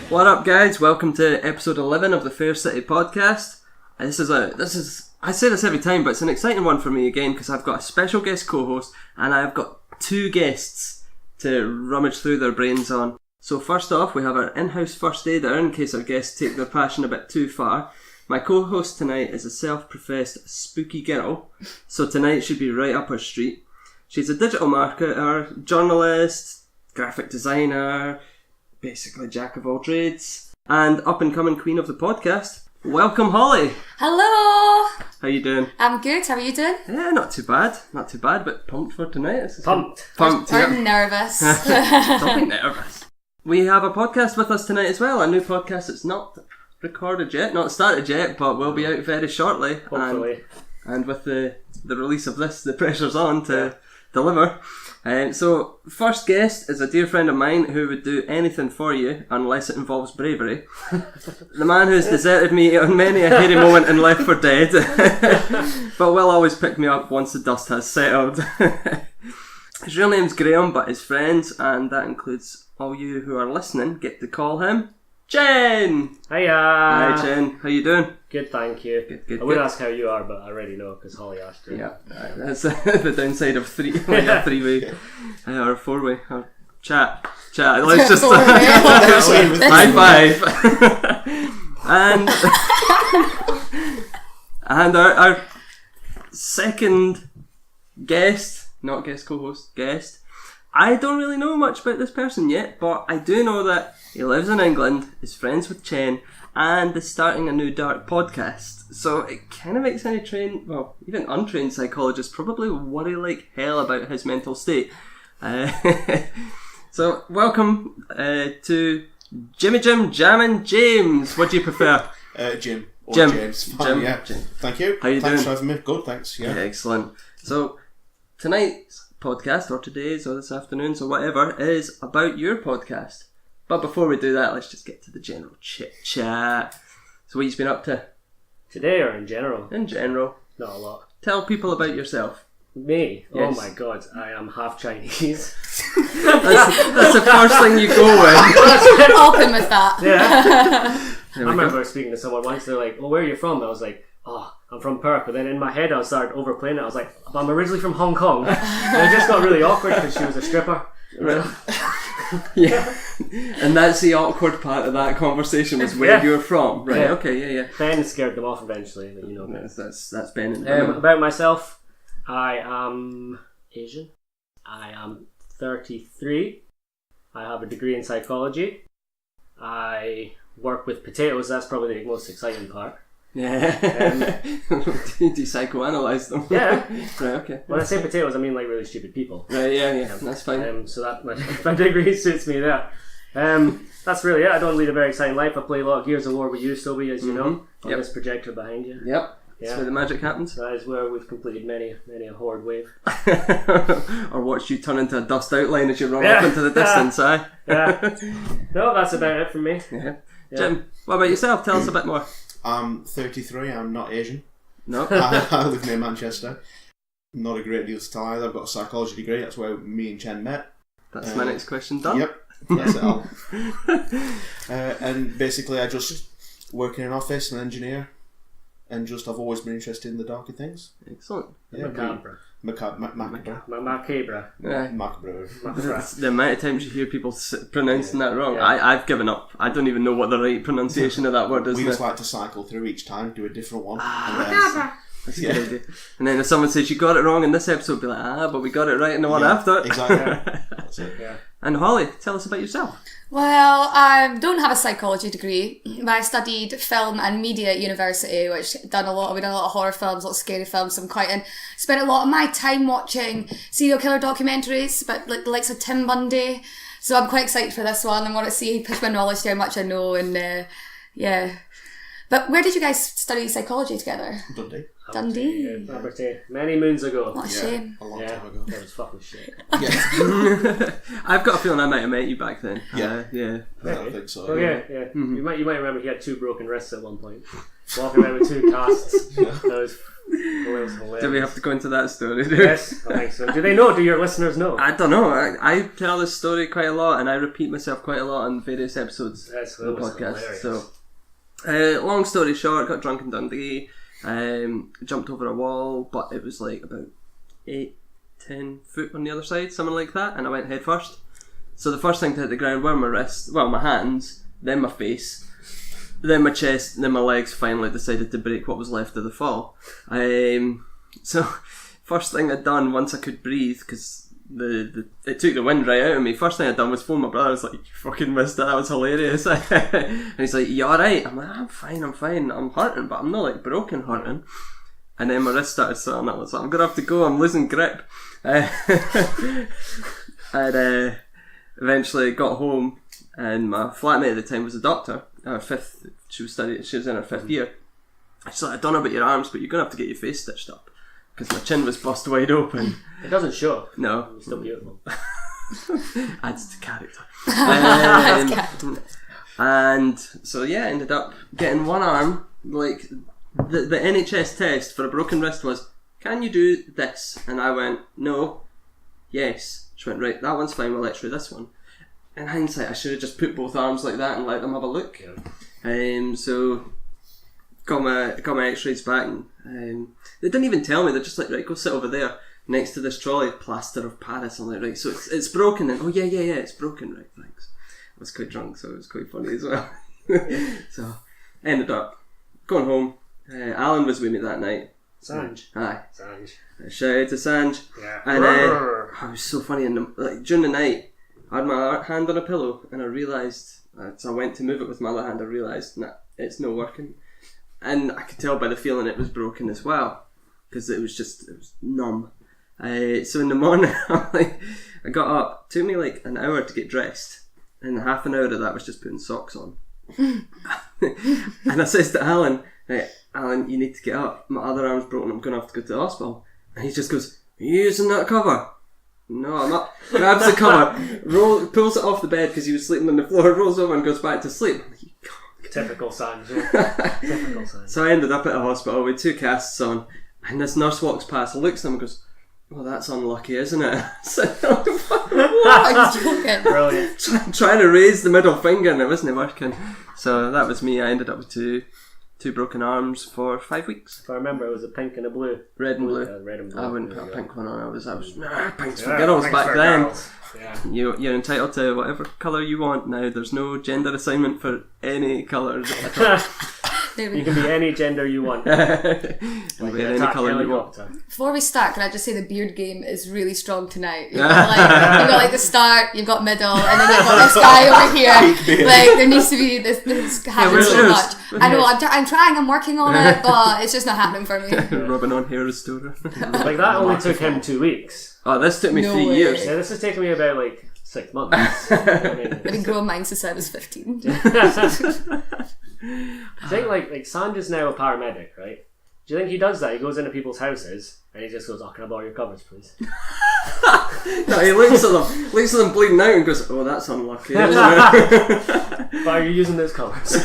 What up, guys? Welcome to episode 11 of the Fair City podcast. This is I say this every time, but it's an exciting one for me again because I've got a special guest co-host and I've got two guests to rummage through their brains on. So first off, we have our in-house first aider in case our guests take their passion a bit too far. My co-host tonight is a self-professed spooky girl, so tonight should be right up her street. She's a digital marketer, journalist, graphic designer, basically jack of all trades, and up-and-coming queen of the podcast. Welcome, Hollie! Hello! How you doing? I'm good, how are you doing? Yeah, not too bad, but pumped for tonight. Pumped, I'm nervous. Don't be nervous. We have a podcast with us tonight as well, a new podcast that's not recorded yet, not started yet, but will be out very shortly. Hopefully. And with the release of this, the pressure's on to deliver. So, first guest is a dear friend of mine who would do anything for you unless it involves bravery. The man who's deserted me on many a hairy moment and left for dead, but will always pick me up once the dust has settled. His real name's Graham, but his friends, and that includes all you who are listening, get to call him Chen! Hiya! Hi Chen, how you doing? Good, thank you. Good. I would ask how you are, but I already know because Hollie asked you. Yeah, that's the downside of a three-way or four-way or chat. Let's just high five. and our second guest, not guest co-host, guest. I don't really know much about this person yet, but I do know that he lives in England, is friends with Chen, and is starting a new dark podcast. So it kind of makes any even untrained psychologists probably worry like hell about his mental state. So welcome to Jimmy Jim Jammin' James. What do you prefer? Jim. Or Jim. James. Fine, yeah. Jim. Thank you. How you Thanks doing? for having me. Good, thanks. Yeah. Excellent. So tonight's podcast, or today's, or this afternoon's, or whatever, is about your podcast. But before we do that, let's just get to the general chit-chat. So what you've been up to? Today or in general? In general. Not a lot. Tell people about yourself. Me? Yes. Oh my god, I am half Chinese. That's the first thing you go with. Open with that. Yeah. I There we remember go. speaking to someone once, they're like, well, where are you from? I was like, I'm from Perth. But then in my head I started overplaying it. I was like, I'm originally from Hong Kong. And it just got really awkward because she was a stripper. Right. Yeah. And that's the awkward part of that conversation was where Yeah. you're from. Right, Yeah. okay, yeah. Ben scared them off eventually, but you know. That's Ben and About myself, I am Asian. I am 33. I have a degree in psychology. I work with potatoes. That's probably the most exciting part. Yeah. Do you psychoanalyze them? Yeah. Right, okay. When I say potatoes, I mean like really stupid people. Right, yeah, that's fine. So that my degree suits me there. That's really it. I don't lead a very exciting life. I play a lot of Gears of War with you, Toby, as you know. On this projector behind you. Yep. Yeah. That's where the magic happens. That is where we've completed many a horde wave. Or watch you turn into a dust outline as you run off into the distance, aye? Yeah. No, that's about it from me. Yeah. Jim, what about yourself? Tell us a bit more. I'm 33. I'm not Asian. No? I live near Manchester. Not a great deal to tell either. I've got a psychology degree. That's where me and Chen met. That's my next question done. Yep. That's it all. And basically I just work in an office, an engineer. And I've always been interested in the darker things. Excellent. Yeah, Macabre. Macabre. Macabre. Aye. Macabre. The amount of times you hear people pronouncing that wrong, Yeah. I've given up. I don't even know what the right pronunciation of that word is. We now. just like to cycle through each time, do a different one. That's a good idea. And then if someone says you got it wrong in this episode, be like, but we got it right in the one after. Exactly. That's it. Yeah. And Hollie, tell us about yourself. Well, I don't have a psychology degree, but I studied film and media at university, which we done a lot of horror films, a lot of scary films. So I'm spent a lot of my time watching serial killer documentaries, but like the likes of Tim Bundy. So I'm quite excited for this one. I want to see, push my knowledge to how much I know, and yeah. But where did you guys study psychology together? Dundee. Dundee. Aberdeen. Many moons ago. What a shame. A long time ago. That was fucking shit. Yeah. I've got a feeling I might have met you back then. Yeah. Yeah. I think so. Oh yeah. You might remember he had 2 broken wrists at one point. Walking around with 2 casts. That was hilarious. Do we have to go into that story? Yes, I think so. Do they know? Do your listeners know? I don't know. I tell this story quite a lot, and I repeat myself quite a lot on various episodes That of the was podcast. hilarious. So, long story short, got drunk in Dundee, jumped over a wall, but it was like about 8-10 foot on the other side, something like that, and I went head first. So the first thing to hit the ground were my wrists, well, my hands, then my face, then my chest, then my legs finally decided to break what was left of the fall. So first thing I'd done once I could breathe, because it took the wind right out of me, first thing I'd done was phone my brother. I was like, you fucking missed that was hilarious. And he's like, you alright? I'm like, I'm fine, I'm hurting, but I'm not like broken hurting. And then my wrist started swelling. I was like, I'm gonna have to go, I'm losing grip. And eventually got home, and my flatmate at the time was a doctor. She was in her 5th year. She's like, I don't know about your arms, but you're gonna have to get your face stitched up, because my chin was bust wide open. It doesn't show. No. You're still beautiful. Adds to character. And so yeah, ended up getting one arm. Like the NHS test for a broken wrist was, can you do this? And I went, no. Yes. She went, right, that one's fine, we'll let's try this one. In hindsight, I should have just put both arms like that and let them have a look. Yeah. So got my x-rays back, and they didn't even tell me. They're just like, right, go sit over there next to this trolley, plaster of Paris. I'm like, right, so it's broken. And oh yeah, it's broken, right, thanks. I was quite drunk, so it was quite funny as well. So ended up going home. Alan was with me that night. Sanj. Aye. Sanj. Shout out to Sanj. Yeah. And it was so funny. During the night, I had my hand on a pillow, and I realised, so I went to move it with my other hand, I realised, nah, it's not working. And I could tell by the feeling it was broken as well, because it was numb. So in the morning, I got up. It took me like an hour to get dressed, and half an hour of that was just putting socks on. And I says to Alan, hey, Alan, you need to get up. My other arm's broken. I'm going to have to go to the hospital. And he just goes, are you using that cover? No, I'm not. Grabs the cover, pulls it off the bed because he was sleeping on the floor, rolls over and goes back to sleep. I'm like, Typical Sanj. Typical Sanj. So I ended up at a hospital with 2 casts on, and this nurse walks past, looks at him and goes, well, that's unlucky, isn't it? So, What? Are you joking? Brilliant. trying to raise the middle finger and it wasn't working. So that was me. I ended up with two broken arms for 5 weeks. If I remember, it was a pink and a blue. Red and blue. Red and blue. I wouldn't There put a you pink one on. I was pinks for go. girls Pinks back for then. girls. Yeah. You're entitled to whatever colour you want now. There's no gender assignment for any colours at all. You can be any gender you want. Like Like any colour you want. Before we start, can I just say the beard game is really strong tonight? You've got like the start, you've got middle, and then you've got this guy over here. Like there needs to be this happens where's so yours? much. I know I'm trying, I'm working on it, but it's just not happening for me. Rubbing on hair restorer. Like that only took him 2 weeks. Oh, this took me No 3 way. years. Yeah, this has taken me about like 6 months. I mean, I've been growing mine since I was 15. I think like Sanj is now a paramedic, right? Do you think he does that? He goes into people's houses and he just goes, "Oh, can I borrow your covers, please?" No, he looks at them bleeding out and goes, "Oh, that's unlucky." Isn't it? But are you using those covers?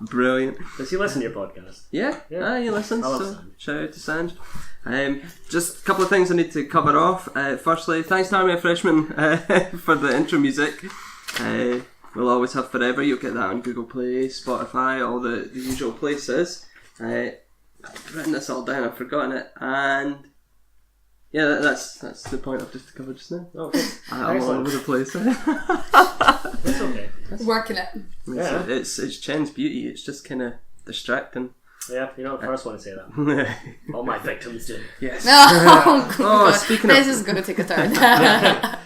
Brilliant. Does he listen to your podcast? Yeah, he listens. I love So Sanj. shout out to Sanj. Just a couple of things I need to cover off. Firstly, thanks to Army of Freshmen for the intro music. We'll always have forever. You'll get that on Google Play, Spotify, all the usual places. I've written this all down. I've forgotten it, and yeah, that's the point I've just covered just now. Okay. I'm all over the place. It's okay. Working it. Yeah. It's Chen's beauty. It's just kind of distracting. Yeah, you're not the first one to say that. All my victims do. Yes. Oh, Oh, speaking of- this is going to take a turn.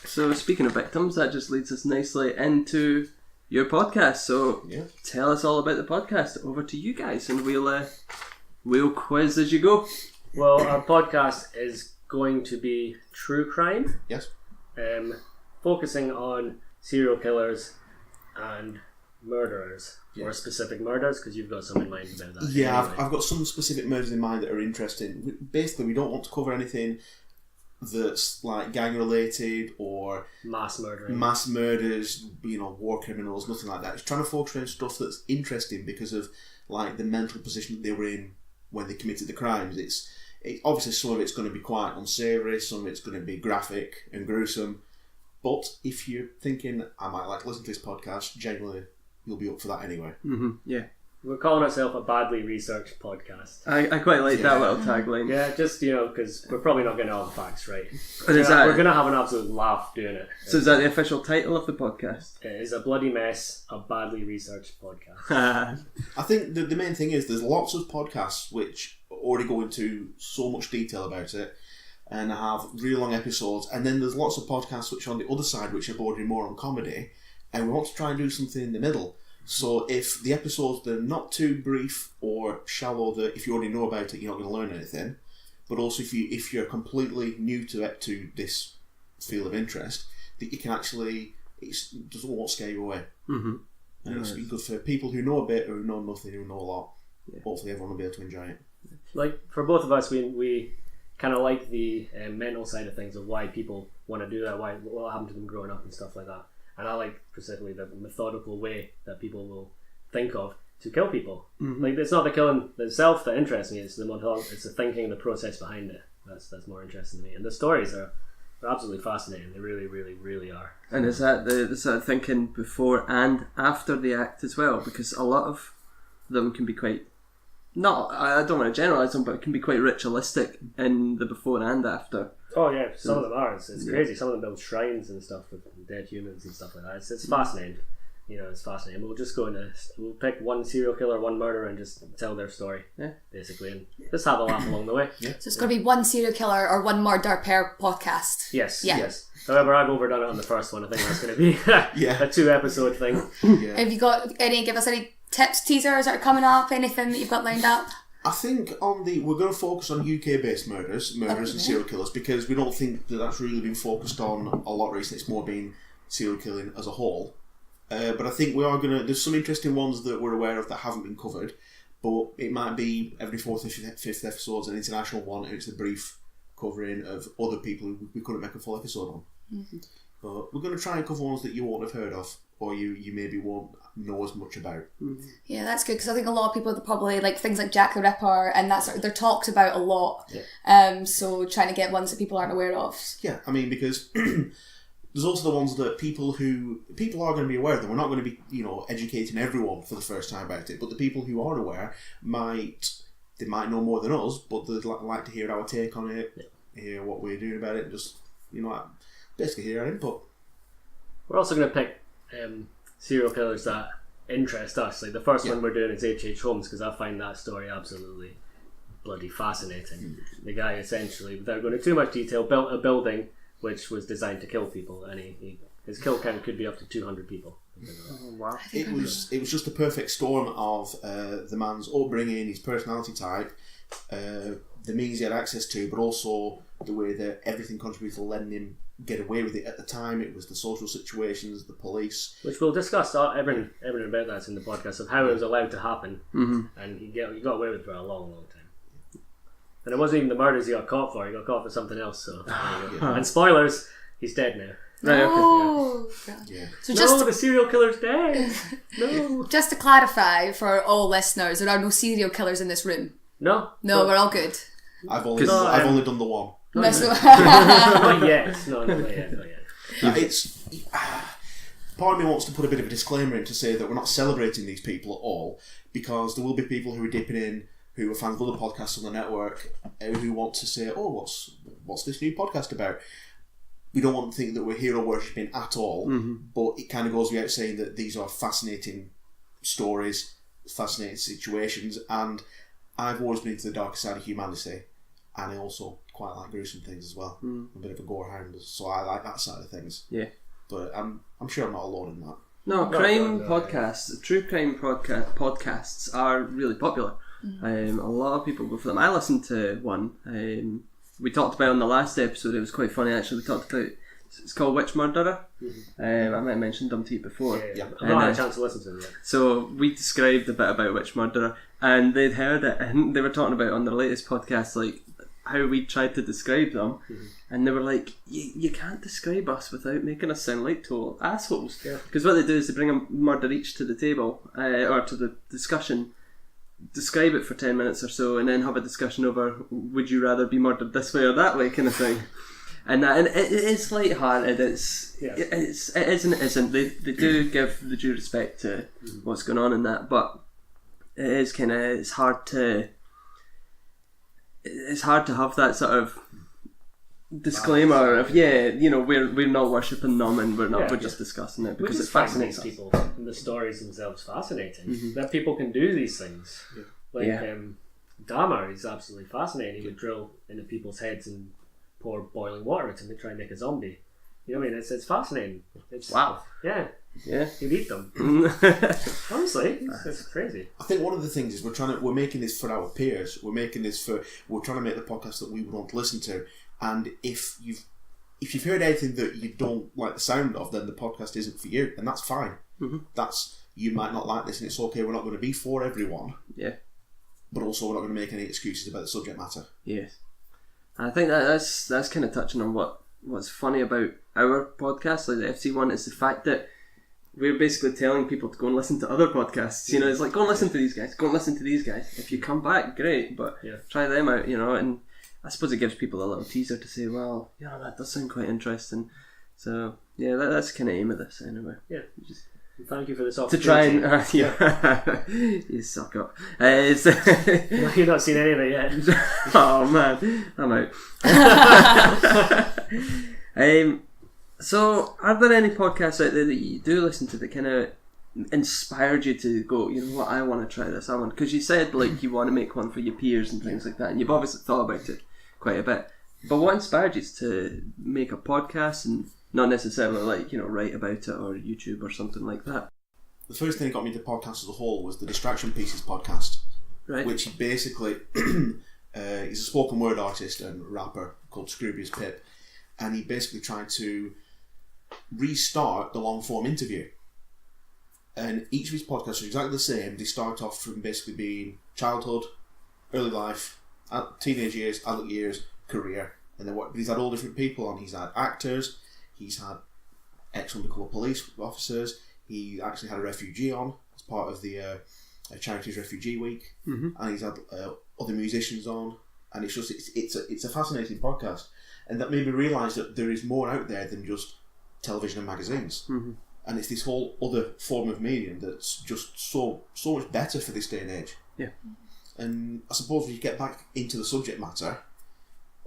So speaking of victims, that just leads us nicely into your podcast. So tell us all about the podcast. Over to you guys, and we'll quiz as you go. Well, our podcast is going to be true crime. Yes. Focusing on serial killers and murderers or specific murders? Because you've got some in mind about that. Yeah, anyway. I've got some specific murders in mind that are interesting. Basically, we don't want to cover anything that's like gang related or mass murdering, mass murders, war criminals, nothing like that. It's trying to focus on stuff that's interesting because of like the mental position that they were in when they committed the crimes. It's obviously some of it's going to be quite unsavoury, some of it's going to be graphic and gruesome. But if you're thinking, I might like to listen to this podcast, generally you'll be up for that anyway. Mm-hmm. Yeah. We're calling ourselves a badly researched podcast. I quite like that little tagline. Yeah, just, because we're probably not getting all the facts right. But We're going to have an absolute laugh doing it. So is that the official title of the podcast? It is a bloody mess, a badly researched podcast. I think the main thing is there's lots of podcasts which already go into so much detail about it and have really long episodes, and then there's lots of podcasts which are on the other side which are bordering more on comedy, and we want to try and do something in the middle. So if the episodes, they're not too brief or shallow that if you already know about it you're not going to learn anything, but also if you're completely new to this field of interest, that you can actually, it won't scare you away. Mm-hmm. And it's good for people who know a bit or who know nothing, who know a lot. Yeah. Hopefully everyone will be able to enjoy it. Like for both of us, we kind of like the mental side of things, of why people want to do that, what happened to them growing up and stuff like that. And I like specifically the methodical way that people will think of to kill people. Mm-hmm. Like it's not the killing itself that interests me; it's it's the thinking, the process behind it. That's more interesting to me. And the stories are absolutely fascinating. They really, really, really are. And is that the sort of thinking before and after the act as well? Because a lot of them can be quite. I don't want to generalise them, but it can be quite ritualistic in the before and after. Oh yeah, some of them are. It's crazy. Some of them build shrines and stuff with dead humans and stuff like that. It's fascinating. It's fascinating. We'll just we'll pick one serial killer, one murderer, and just tell their story, basically, and just have a laugh along the way. Yeah. So it's going to be one serial killer or one murder per podcast. Yes. However, I've overdone it on the first one. I think that's going to be a 2-episode thing. Yeah. Have you got give us any tips, teasers that are coming up, anything that you've got lined up? I think we're going to focus on UK-based murders and serial killers, because we don't think that's really been focused on a lot recently. It's more been serial killing as a whole. But I think we are going to... There's some interesting ones that we're aware of that haven't been covered, but it might be every 4th or 5th episode's an international one, and it's a brief covering of other people who we couldn't make a full episode on. Mm-hmm. But we're going to try and cover ones that you won't have heard of, or you maybe won't know as much about. Mm-hmm. Yeah, that's good, because I think a lot of people probably like things like Jack the Ripper, and they're talked about a lot. Yeah. So trying to get ones that people aren't aware of. Yeah, I mean, because there's also the ones that people are going to be aware of them. We're not going to be educating everyone for the first time about it, but the people who are aware might know more than us, but they'd like to hear our take on it, hear what we're doing about it, and just basically hear our input. We're also going to pick serial killers that interest us. Like the first one we're doing is H.H. Holmes, because I find that story absolutely bloody fascinating. Mm-hmm. The guy essentially, without going into too much detail, built a building which was designed to kill people, and his kill count could be up to 200 people. Oh, wow. It was just a perfect storm of the man's upbringing, his personality type, the means he had access to, but also the way that everything contributed to letting him get away with it at the time. It was the social situations, the police, which we'll discuss everything about that in the podcast, of how it was allowed to happen. Mm-hmm. And he got away with it for a long time. And it wasn't even the murders he got caught for. He got caught for something else. So and spoilers, he's dead now. No. Yeah. So the serial killer's dead. No. Just to clarify for all listeners, there are no serial killers in this room. No, we're all good. I've only done the one. Not yet. Not yet. It's part of me wants to put a bit of a disclaimer in to say that we're not celebrating these people at all, because there will be people who are dipping in, who are fans of other podcasts on the network, who want to say, "Oh, what's this new podcast about?" We don't want to think that we're hero worshipping at all, but it kind of goes without saying that these are fascinating stories, fascinating situations, and I've always been into the darker side of humanity, and I also quite like gruesome things as well. I'm a bit of a gore hound, so I like that side of things. Yeah, but I'm sure I'm not alone in that. No, podcasts, true crime podcasts are really popular. A lot of people go for them. I listened to one. We talked about on the last episode. It was quite funny actually. We talked about It's called Witch Murderer. I might have mentioned them to you before. Yeah. I've not had a chance to listen to them yet. So we described a bit about Witch Murderer, and they'd heard it, and they were talking about on their latest podcast, like, how we tried to describe them, and they were like, you can't describe us without making us sound like total assholes. Because what they do is they bring a murder each to the table, or to the discussion, describe it for 10 minutes or so, and then have a discussion over, would you rather be murdered this way or that way, kind of thing. And it is light-hearted, it is and it isn't. They do give the due respect to what's going on in that, but it is kind of, it's hard to have that sort of disclaimer of we're not worshipping them and we're just discussing it because it fascinates people and the stories themselves fascinating. That people can do these things. Dahmer is absolutely fascinating. He would drill into people's heads and pour boiling water into them to try and make a zombie. You know what I mean? It's fascinating. Wow. Yeah. You'd eat them. Honestly, it's crazy. I think one of the things is we're making this for our peers. We're trying to make the podcast that we would want to listen to. And if you've heard anything that you don't like the sound of, then the podcast isn't for you, and that's fine. You might not like this, and it's okay. We're not going to be for everyone. Yeah. But also, we're not going to make any excuses about the subject matter. Yes. I think that's kind of touching on what's funny about our podcast, like the FC one, is the fact that we're basically telling people to go and listen to other podcasts. You know, it's like, go and listen to these guys, go and listen to these guys. If you come back, great, but try them out, you know, and I suppose it gives people a little teaser to say, well, that does sound quite interesting. So, that's kind of aim of this anyway. Yeah. Thank you for this To opportunity. try and, you suck up. Well, you've not seen any of it yet. Oh man, I'm out. So, are there any podcasts out there that you do listen to that kind of inspired you to go, you know what, I want to try this, because you said like you want to make one for your peers and things like that, and you've obviously thought about it quite a bit, but what inspired you to make a podcast and not necessarily like, you know, write about it or YouTube or something like that? The first thing that got me into podcasts as a whole was the Distraction Pieces podcast, right? Which basically he's a spoken word artist and rapper called Scroobius Pip, and he basically tried to restart the long form interview. And each of his podcasts are exactly the same. They start off from basically being childhood, early life, teenage years, adult years, career, and then he's had all different people on. He's had actors, he's had ex-undercover police officers. He actually had a refugee on as part of the Charities Refugee Week, and he's had other musicians on. And it's a fascinating podcast, and that made me realise that there is more out there than just television and magazines. And it's this whole other form of medium that's just so much better for this day and age. Yeah. And I suppose when you get back into the subject matter,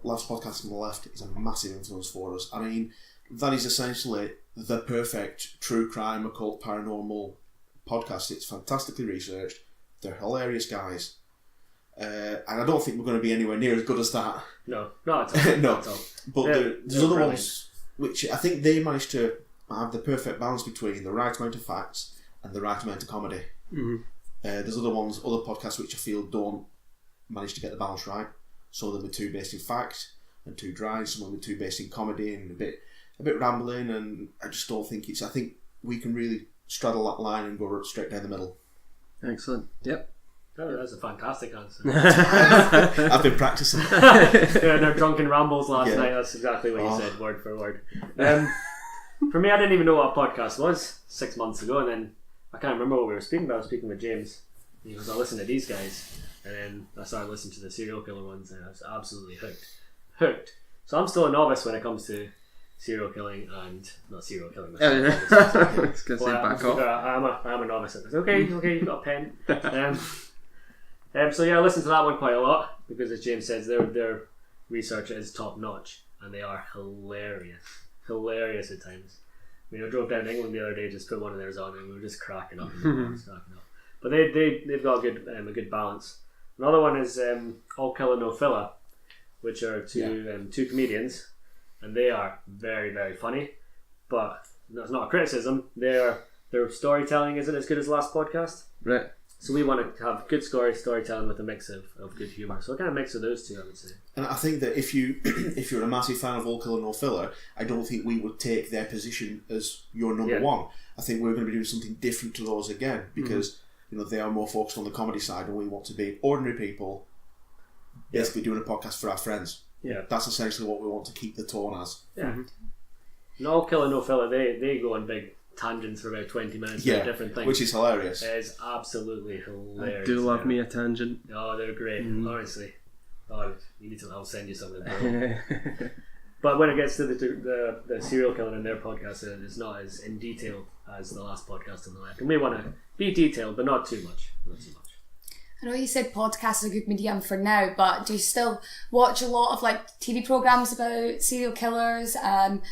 Last Podcast on the Left is a massive influence for us. I mean, that is essentially the perfect true crime, occult, paranormal podcast. It's fantastically researched. They're hilarious guys. And I don't think we're going to be anywhere near as good as that. No, not at all. No. Not at all. But there's other ones which I think they managed to have the perfect balance between the right amount of facts and the right amount of comedy. There's other podcasts which I feel don't manage to get the balance right. Some of them are too based in fact and too dry. Some of them are too based in comedy and a bit rambling. And I just don't think I think we can really straddle that line and go straight down the middle. Excellent. Yep. Oh, that's a fantastic answer. I've been practicing. No drunken rambles last night. That's exactly what you said, word for word. For me, I didn't even know what a podcast was 6 months ago, and then I can't remember what we were speaking about. I was speaking with James. He goes, I listened to these guys, and then I started listening to the serial killer ones, and I was absolutely hooked. So I'm still a novice when it comes to serial killing and not serial killing. I'm a novice at this. Okay, you've got a pen. So yeah, I listen to that one quite a lot because, as James says, their research is top notch and they are hilarious at times. I mean, I drove down to England the other day, just put one of theirs on, and we were just cracking up. But they've got a good balance. Another one is All Killer No Filler, which are two comedians, and they are very, very funny. But that's not a criticism. Their storytelling isn't as good as Last Podcast. Right. So we want to have good storytelling with a mix of good humour. So a kind of mix of those two, I would say. And I think that if you're a massive fan of All Killer No Filler, I don't think we would take their position as your number one. I think we're going to be doing something different to those again, because they are more focused on the comedy side, and we want to be ordinary people, basically doing a podcast for our friends. Yeah, that's essentially what we want to keep the tone as. Yeah, No Killer No Filler, they go on big tangents for about 20 minutes about different things, which is hilarious. It is absolutely hilarious. I do love me a tangent. Oh, they're great, honestly. Oh, you need to. I'll send you something. But when it gets to the serial killing in their podcast, it's not as in detail as the last podcast on the left. And we want to be detailed, but not too much. Not too much. I know you said podcasts are a good medium for now, but do you still watch a lot of like TV programs about serial killers and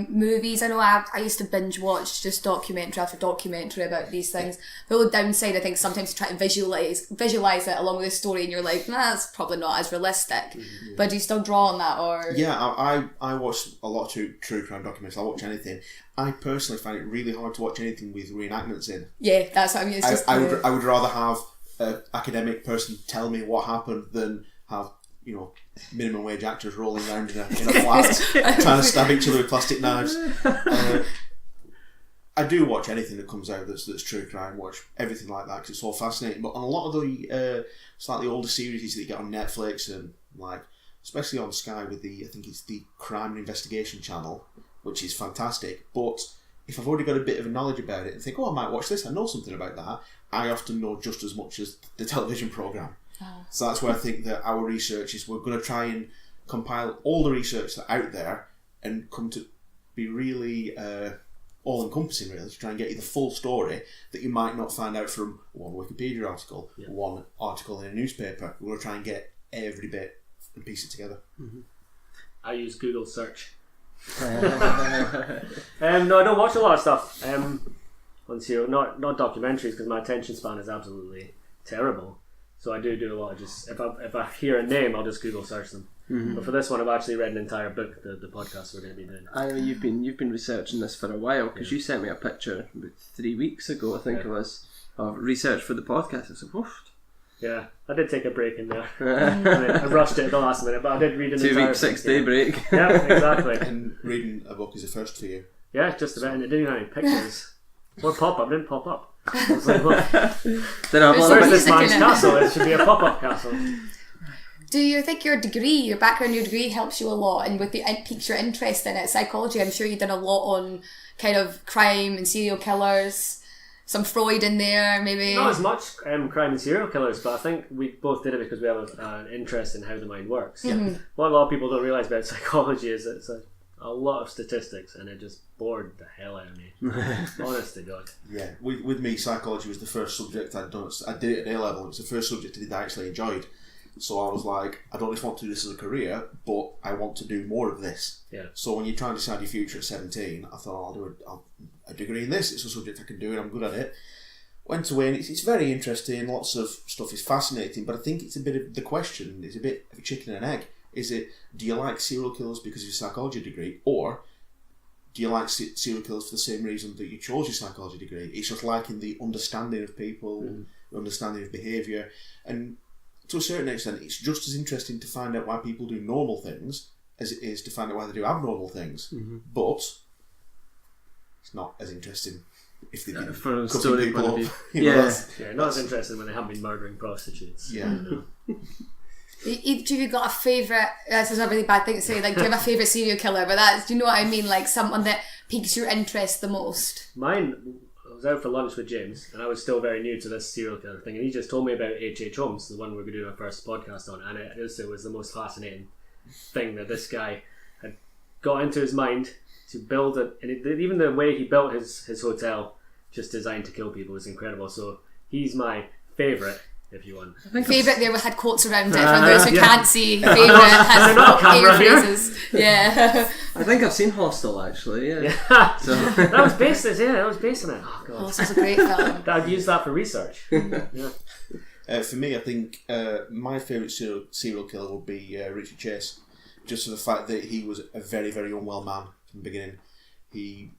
movies? I know I used to binge watch just documentary after documentary about these things. The only downside, I think, sometimes you try to visualize it along with the story, and you're like, nah, that's probably not as realistic. Mm-hmm. But do you still draw on that, or? Yeah, I watch a lot of true crime documentaries. I watch anything. I personally find it really hard to watch anything with reenactments in. Yeah, that's what I mean. It's I would rather have an academic person tell me what happened than have minimum wage actors rolling around in a flat trying to stab each other with plastic knives. I do watch anything that comes out that's true crime. Watch everything like that because it's all fascinating. But on a lot of the slightly older series that you get on Netflix and especially on Sky with I think it's the Crime and Investigation channel, which is fantastic. But if I've already got a bit of a knowledge about it and think, I might watch this, I know something about that, I often know just as much as the television programme. Oh. So that's where I think that our research is, we're going to try and compile all the research that's out there and come to be really all-encompassing, really, to try and get you the full story that you might not find out from one Wikipedia article, one article in a newspaper. We're going to try and get every bit and piece it together. Mm-hmm. I use Google search. No, I don't watch a lot of stuff on serial, not documentaries, because my attention span is absolutely terrible. So I do a lot of just if I hear a name, I'll just Google search them. Mm-hmm. But for this one, I've actually read an entire book, the podcast we're going to be doing. I know you've been researching this for a while, because you sent me a picture about 3 weeks ago, I think it was, of research for the podcast. I said, woof. Yeah, I did take a break in there. I rushed it at the last minute, but I did read an 2 entire week, 6 day break. Yeah, exactly. And reading a book is a first for you. Yeah, just about. And it didn't have any pictures. Or pop-up, didn't pop up. I was like, well, where's this man's castle? It should be a pop-up castle. Do you think your background, your degree helps you a lot, and it piques your interest in it? Psychology, I'm sure you did a lot on kind of crime and serial killers. Some Freud in there, maybe. Not as much crime and serial killers, but I think we both did it because we have an interest in how the mind works. Mm-hmm. What a lot of people don't realise about psychology is that it's a lot of statistics, and it just bored the hell out of me. Honest to God. Yeah, with me, psychology was the first subject I'd done. I did it at A-level. It was the first subject I actually enjoyed. So I was like, I don't just want to do this as a career, but I want to do more of this. Yeah. So when you try and decide your future at 17, I thought, I'll do a degree in this. It's a subject I can do and I'm good at it. Went away and it's very interesting. Lots of stuff is fascinating, but I think it's a bit of the question. It's a bit of a chicken and egg. Is it, do you like serial killers because of your psychology degree, or do you like serial killers for the same reason that you chose your psychology degree? It's just liking the understanding of people, understanding of behaviour, and to a certain extent, it's just as interesting to find out why people do normal things as it is to find out why they do abnormal things. Mm-hmm. But it's not as interesting if they've been for a story people point of up. Yeah, not as interesting when they have been murdering prostitutes. Yeah. Each of you got a favourite? This is a really bad thing to say. Like, do you have a favourite serial killer? But do you know what I mean? Like someone that piques your interest the most. Mine. I was out for lunch with James, and I was still very new to this serial killer thing, and he just told me about H.H. Holmes, the one we're going to do our first podcast on, and it was the most fascinating thing that this guy had got into his mind to build it, and even the way he built his hotel, just designed to kill people, was incredible. So he's my favourite, if you want. Favourite there had quotes around it for those who can't see. Favourite has not camera here. Phrases. Yeah. I think I've seen Hostel actually. Yeah. So. that was based on it. Oh God. Hostel's a great film. I'd use that for research. Yeah. For me, I think my favourite serial killer would be Richard Chase, just for the fact that he was a very, very unwell man from the beginning. The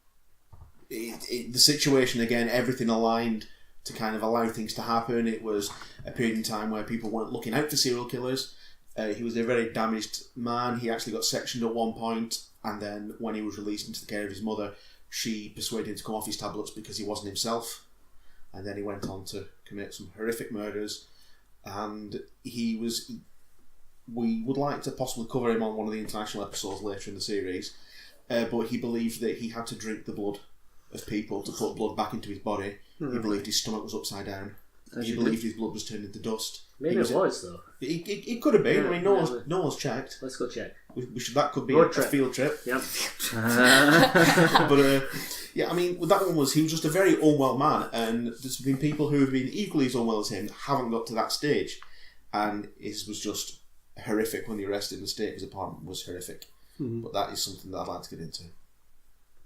situation again, everything aligned to kind of allow things to happen. It was a period in time where people weren't looking out for serial killers. He was a very damaged man. He actually got sectioned at one point, and then when he was released into the care of his mother, she persuaded him to come off his tablets because he wasn't himself. And then he went on to commit some horrific murders. And we would like to possibly cover him on one of the international episodes later in the series, but he believed that he had to drink the blood of people to put blood back into his body. He believed his stomach was upside down. He believed his blood was turned into dust. Maybe it was though. It could have been. Yeah, I mean, no one's checked. Let's go check. That could be a field trip. Yep. But yeah, I mean, that one he was just a very unwell man, and there's been people who have been equally as unwell as him haven't got to that stage, and it was just horrific when he arrested. The state of his apartment was horrific. But that is something that I'd like to get into.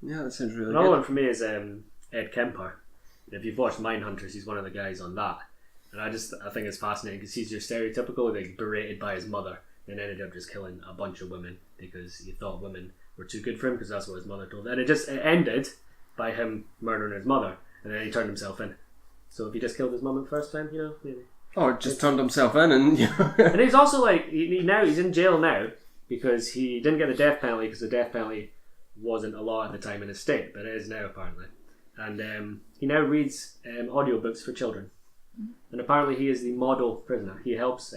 Yeah, that sounds really Another good. one for me is Ed Kemper. If you've watched Mindhunters, he's one of the guys on that, and I think it's fascinating because he's your stereotypical like berated by his mother, and ended up just killing a bunch of women because he thought women were too good for him because that's what his mother told him. And it ended by him murdering his mother, and then he turned himself in. So if he just killed his mum the first time, maybe. Or just turned himself in and... And he's also like, he's in jail now because he didn't get the death penalty because the death penalty wasn't a law at the time in his state, but it is now apparently. And he now reads audiobooks for children. And apparently he is the model prisoner. He helps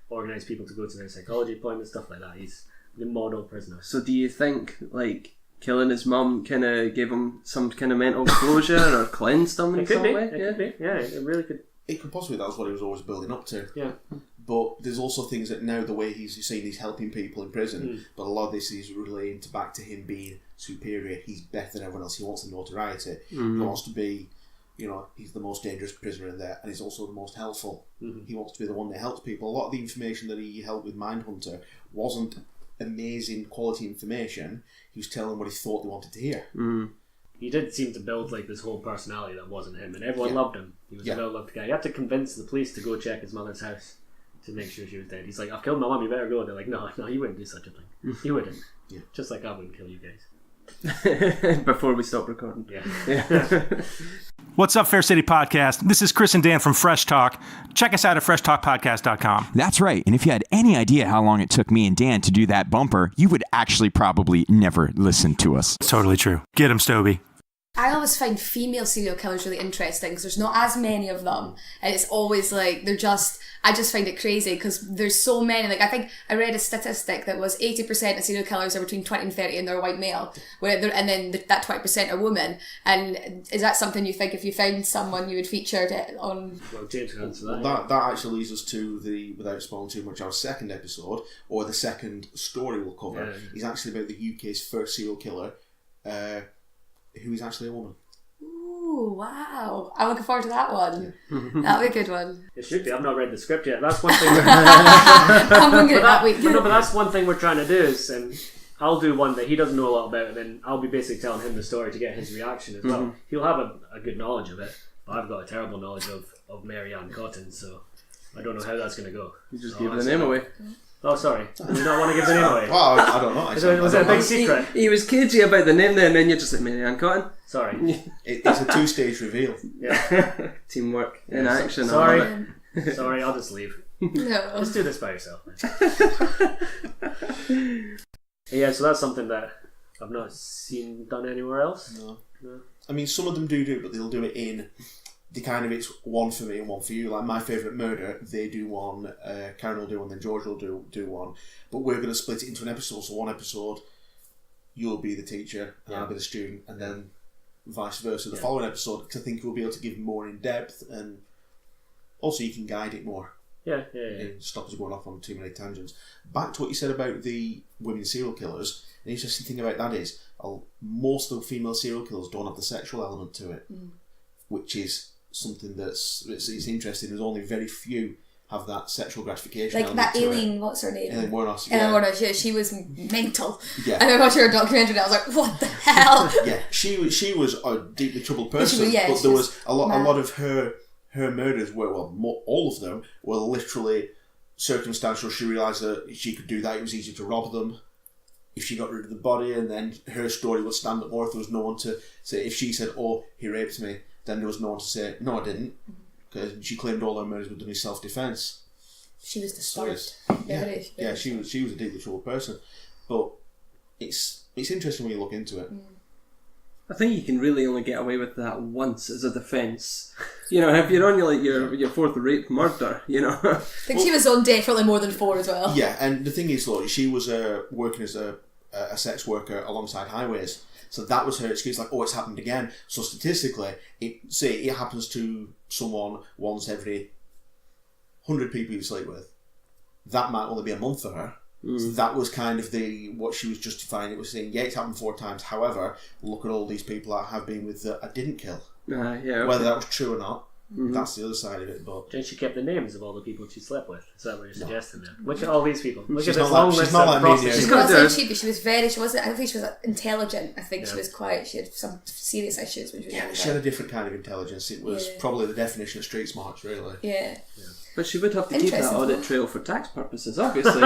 organise people to go to their psychology appointments, stuff like that. He's the model prisoner. So do you think, like, killing his mum kind of gave him some kind of mental closure or cleansed him in some way? It could be. Yeah, it really could. It could possibly, that was what he was always building up to. Yeah. But there's also things that now the way he's saying he's helping people in prison, but a lot of this is relating back to him being superior. He's better than everyone else. He wants the notoriety. He wants to be, he's the most dangerous prisoner in there, and he's also the most helpful. He wants to be the one that helps people. A lot of the information that he held with Mindhunter wasn't amazing quality information. He was telling what he thought they wanted to hear. He did seem to build like this whole personality that wasn't him, and everyone loved him. He was a well-loved guy. He had to convince the police to go check his mother's house to make sure she was dead. He's like, "I've killed my mum, you better go." They're like, no, you wouldn't do such a thing. You wouldn't. Just like I wouldn't kill you guys. Before we stop recording. Yeah. What's up, Fair City Podcast? This is Chris and Dan from Fresh Talk. Check us out at freshtalkpodcast.com. That's right. And if you had any idea how long it took me and Dan to do that bumper, you would actually probably never listen to us. Totally true. Get him, Stoby. I always find female serial killers really interesting because there's not as many of them, and it's always like I just find it crazy because there's so many. Like, I think I read a statistic that was 80% of serial killers are between 20 and 30 and they're white male, and then that 20% are women. And is that something you think if you found someone you would feature it on? Well, James can answer that. That actually leads us to without spoiling too much, our second episode, or the second story we'll cover, is actually about the UK's first serial killer, who is actually a woman. Ooh, wow. I'm looking forward to that one. That'll be a good one. It should be. I've not read the script yet. That's one thing. I'm going to get that week. But that's one thing we're trying to do is I'll do one that he doesn't know a lot about, and then I'll be basically telling him the story to get his reaction as well. He'll have a good knowledge of it, but I've got a terrible knowledge of Mary Ann Cotton, so I don't know how that's going to go. You just gave the name away. Oh, sorry. Did you not want to give the name away? Well, I don't know. Was it a big secret? He was cagey about the name there, and then you're just like, Mary Ann Cotton. Sorry. It's a 2-stage reveal. Yeah. Teamwork in action. Sorry. Sorry, I'll just leave. No. Just do this by yourself. Yeah, so that's something that I've not seen done anywhere else. No. I mean, some of them do it, but they'll do it in the kind of, it's one for me and one for you. Like My Favourite Murder, they do one, Karen will do one, then George will do one. But we're going to split it into an episode. So one episode, you'll be the teacher and I'll be the student, and then vice versa. The following episode, because I think we'll be able to give more in depth, and also you can guide it more. Yeah. And stop us going off on too many tangents. Back to what you said about the women serial killers, the interesting thing about that is most of the female serial killers don't have the sexual element to it, which is something it's interesting. There's only very few have that sexual gratification like element that to Aileen, it. what's her name? Aileen Wuornos. Aileen Wuornos, she was mental. Yeah. And I watched her documentary and I was like, what the hell? Yeah, she was a deeply troubled person, but there was a lot of her murders were, all of them were literally circumstantial. She realised that she could do that, it was easy to rob them if she got rid of the body, and then her story would stand up more if there was no one to say. If she said, "Oh, he raped me," then there was no one to say, no, I didn't. Because she claimed all her murders were done in self-defence. She was disturbed. Yeah, she was a deeply troubled person. But it's interesting when you look into it. I think you can really only get away with that once as a defence. If you're on your fourth rape murder, I think she was on definitely more than 4 as well. Yeah, and the thing is, though, she was working as a sex worker alongside highways. So that was her excuse, like, oh, it's happened again. So statistically, it happens to someone once every 100 people you sleep with. That might only be a month for her. So that was kind of what she was justifying. It was saying, yeah, it's happened 4 times. However, look at all these people I have been with that I didn't kill. Okay. Whether that was true or not, that's the other side of it. But then she kept the names of all the people she slept with. Is that what you're suggesting there? Which are all these people? Look at She's this not long like- list she's not of like me, prostitutes. She wasn't cheap, but she was very. She wasn't. I don't think she was intelligent. I think Yeah. she was quite. She had some serious issues when she was yeah, younger. she had a different kind of intelligence. It was probably the definition of street smarts, really. Yeah. But she would have to keep that Interesting. audit trail for tax purposes, obviously,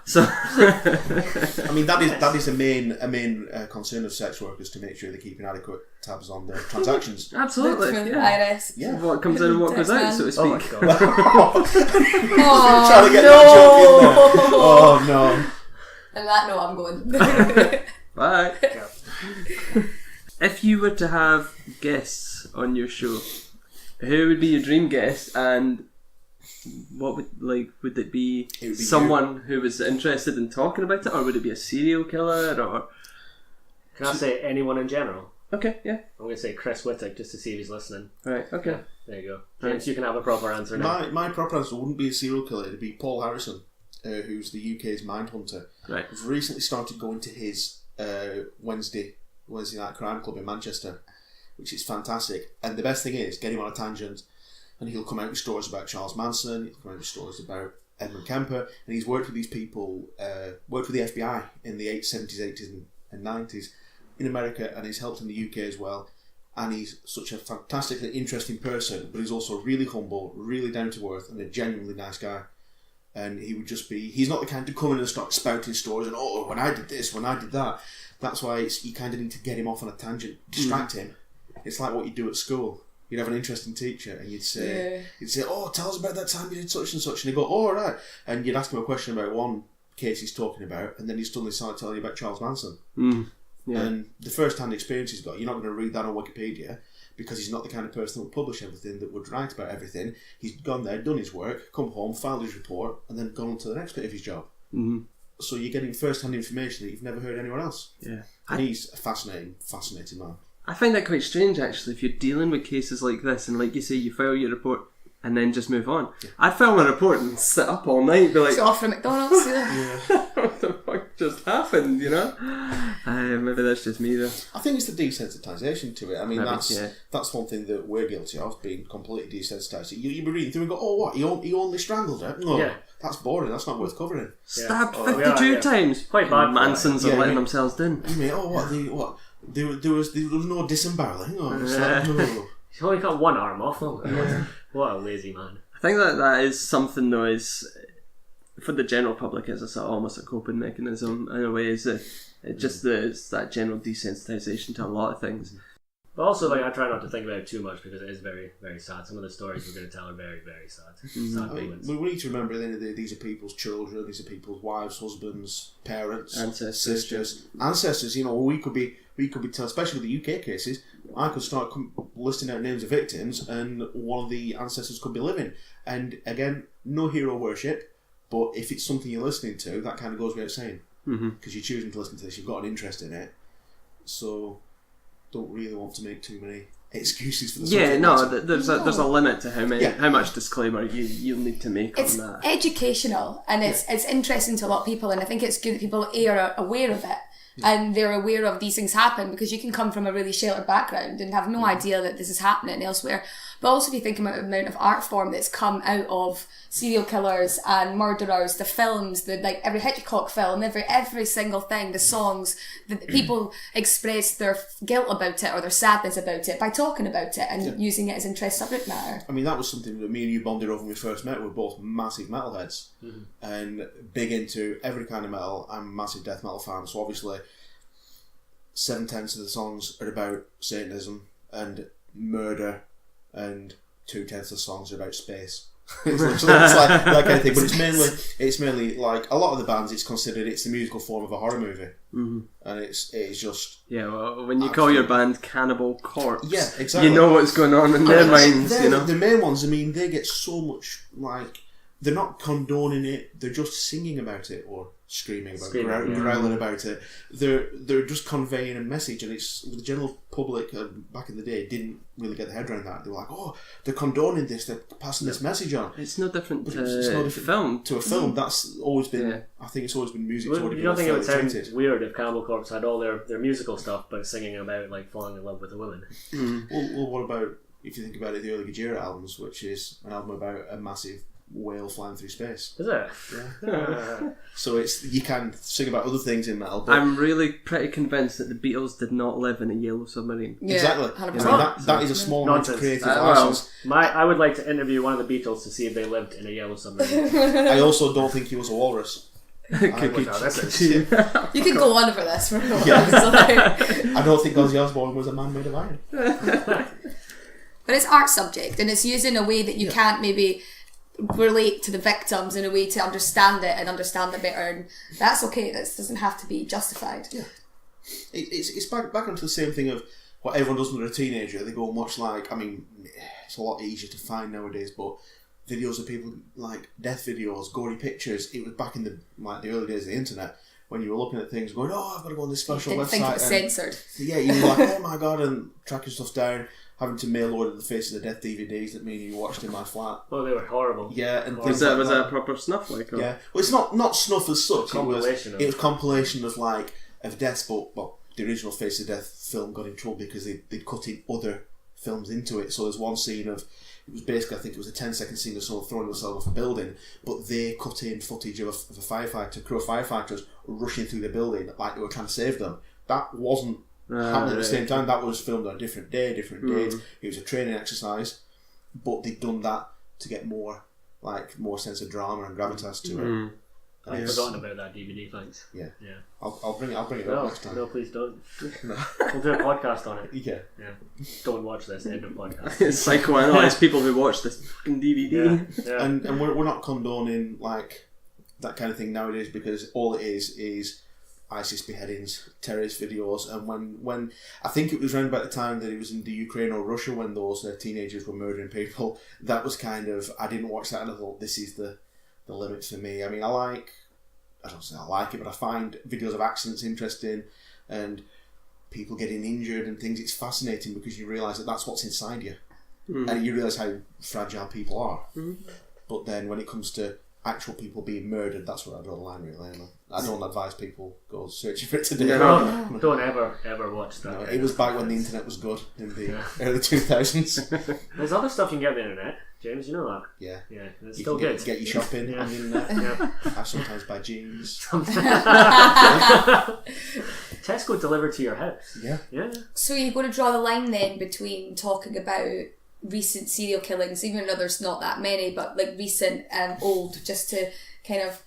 So, I mean, that is a main concern of sex workers, to make sure they're keeping adequate tabs on their transactions. absolutely, From the yeah. IRS. Yeah. What comes in and what goes out, so to speak. Oh my god. Trying to get that joke in there. Oh no. And that note, I'm going. Bye. If you were to have guests on your show, who would be your dream guest, and what would it be? Someone who was interested in talking about it, or would it be a serial killer, or? Can I say anyone in general? Okay, yeah. I'm going to say Chris Whittick just to see if he's listening. Right, okay. There you go. James, you can have a proper answer now. My proper answer wouldn't be a serial killer. It'd be Paul Harrison, who's the UK's Mindhunter. Right. I've recently started going to his Wednesday night crime club in Manchester, which is fantastic. And the best thing is, get him on a tangent, and he'll come out with stories about Charles Manson. He'll come out with stories about Edmund Kemper, and he's worked with these people, worked with the FBI in the 70s, 80s, and 90s in America, and he's helped in the UK as well. And he's such a fantastically interesting person, but he's also really humble, really down to earth, and a genuinely nice guy. And he would just be, he's not the kind to come in and start spouting stories and, oh, when I did this, when I did that. That's why you kind of need to get him off on a tangent, distract him. It's like what you do at school. You'd have an interesting teacher, and you'd say, oh, tell us about that time you did such and such. And he'd go, oh, all right. And you'd ask him a question about one case he's talking about, and then he'd suddenly start telling you about Charles Manson. Yeah. And the first-hand experience he's got, you're not going to read that on Wikipedia, because he's not the kind of person that would publish everything, that would write about everything. He's gone there, done his work, come home, filed his report, and then gone on to the next bit of his job. So you're getting first-hand information that you've never heard anywhere else. Yeah. And he's a fascinating man. I find that quite strange, actually, if you're dealing with cases like this, and like you say, you file your report and then just move on. Yeah. I'd file my report and sit up all night and be like, It's off from McDonald's. what the fuck just happened, maybe that's just me, though. I think it's the desensitisation to it. I mean, Maybe, that's one thing that we're guilty of, being completely desensitised. You'd be reading through and go, oh, what, he only strangled her? No, that's boring, that's not worth covering. Stabbed 52 times. Quite bad. Mansons are letting themselves in. You mean, what? There was no disemboweling. Oh, it's like, no. He's only got one arm off. What a lazy man. I think that is something, though, is for the general public, is a sort of almost a coping mechanism in a way. Is that it just it's that general desensitisation to a lot of things. But also, I try not to think about it too much, because it is very, very sad. Some of the stories we're going to tell are very, very sad. Sad moments. We need to remember at the end of the day, these are people's children, these are people's wives, husbands, parents, Ancestors. sisters, ancestors. We could be telling, especially with the UK cases. I could start listing out names of victims, and one of the ancestors could be living. And again, no hero worship, but if it's something you're listening to, that kind of goes without saying, because you're choosing to listen to this, you've got an interest in it, so don't really want to make too many excuses for the subject. Yeah, no, there's a limit to how much disclaimer you'll need to make It's on that. educational, and it's interesting to a lot of people, and I think it's good that people are aware of it. And they're aware of these things happen, because you can come from a really sheltered background and have no idea that this is happening elsewhere. But also, if you think about the amount of art form that's come out of serial killers and murderers, the films, every Hitchcock film, every single thing, the songs, the people express their guilt about it or their sadness about it by talking about it and using it as interest subject matter. I mean, that was something that me and you bonded over when we first met. We're both massive metalheads and big into every kind of metal. I'm a massive death metal fan, so obviously 7/10 of the songs are about Satanism, and murder and 2/10 of the songs are about space. It's like that kind of thing, but it's mainly like a lot of the bands. It's considered it's the musical form of a horror movie, and it's just well, when you call your band Cannibal Corpse, yeah, exactly. You know what's going on in their minds. You know, the main ones. I mean, they get so much like they're not condoning it; they're just singing about it or screaming about it, growling about it. They're just conveying a message, and it's the general public back in the day didn't really get their head around that. They were like, "Oh, they're condoning this, they're passing this message on." It's no different to it's no different film. To a film, that's always been. I think it's always been music. Well, you don't think it would sound weird if Cannibal Corpse had all their musical stuff, but singing about like falling in love with a woman? Well, what about if you think about it, the early Gojira albums, which is an album about a massive whale flying through space. Is it? Yeah. So you can sing about other things in metal. But I'm really pretty convinced that the Beatles did not live in a yellow submarine. Yeah, exactly. 100%. That is a small amount of creative well, license. I would like to interview one of the Beatles to see if they lived in a yellow submarine. I also don't think he was a walrus. You can go on for this for a while. I don't think Ozzy Osbourne was a man made of iron. But it's art subject, and it's used in a way that you can't maybe relate to the victims in a way to understand it and understand it better, and that's okay. This doesn't have to be justified. Yeah, it's back onto the same thing of what everyone does when they're a teenager. They go and watch it's a lot easier to find nowadays, but videos of people like death videos, gory pictures. It was back in the early days of the internet when you were looking at things, going, "Oh, I've got to go on this special website." Think it was censored. Yeah, you were like, "Oh my god," and tracking stuff down. Having to mail order the Face of the Death DVDs that me and you watched in my flat. Well, they were horrible. Yeah, and was that a proper snuff like? Or? Yeah, well, it's not snuff as such. It was compilation of deaths, but the original Face of Death film got in trouble because they'd cut in other films into it. So there's one scene of it was basically, I think it was a 10-second scene of someone throwing themselves off a building, but they cut in footage of a crew of firefighters rushing through the building like they were trying to save them. That wasn't happening at the same time. That was filmed on a different day, different dates. It was a training exercise, but they'd done that to get more sense of drama and gravitas to it. I've forgotten about that DVD. Thanks. Yeah. I'll bring it up next time. No, please don't. No. We'll do a podcast on it. Yeah. Don't watch this. End of podcast. It's psychoanalyze people who watch this fucking DVD. Yeah. And we're not condoning that kind of thing nowadays, because all it is ISIS beheadings, terrorist videos, and when I think it was around about the time that it was in the Ukraine or Russia when those teenagers were murdering people, that was kind of, I didn't watch that and I thought, this is the limit for me. I mean, I don't say I like it, but I find videos of accidents interesting and people getting injured and things. It's fascinating because you realise that that's what's inside you, and you realise how fragile people are. But then when it comes to actual people being murdered, that's where I draw the line, really. I don't advise people go searching for it today. No, don't ever watch that. No, it was back when the internet was good in the early 2000s. There's other stuff you can get on the internet, James, you know that? Yeah. It's You still can good. get your shopping on the internet. I sometimes buy jeans. Tesco delivered to your house. Yeah. So you're going to draw the line then between talking about recent serial killings, even though there's not that many, but like recent and old, just to kind of,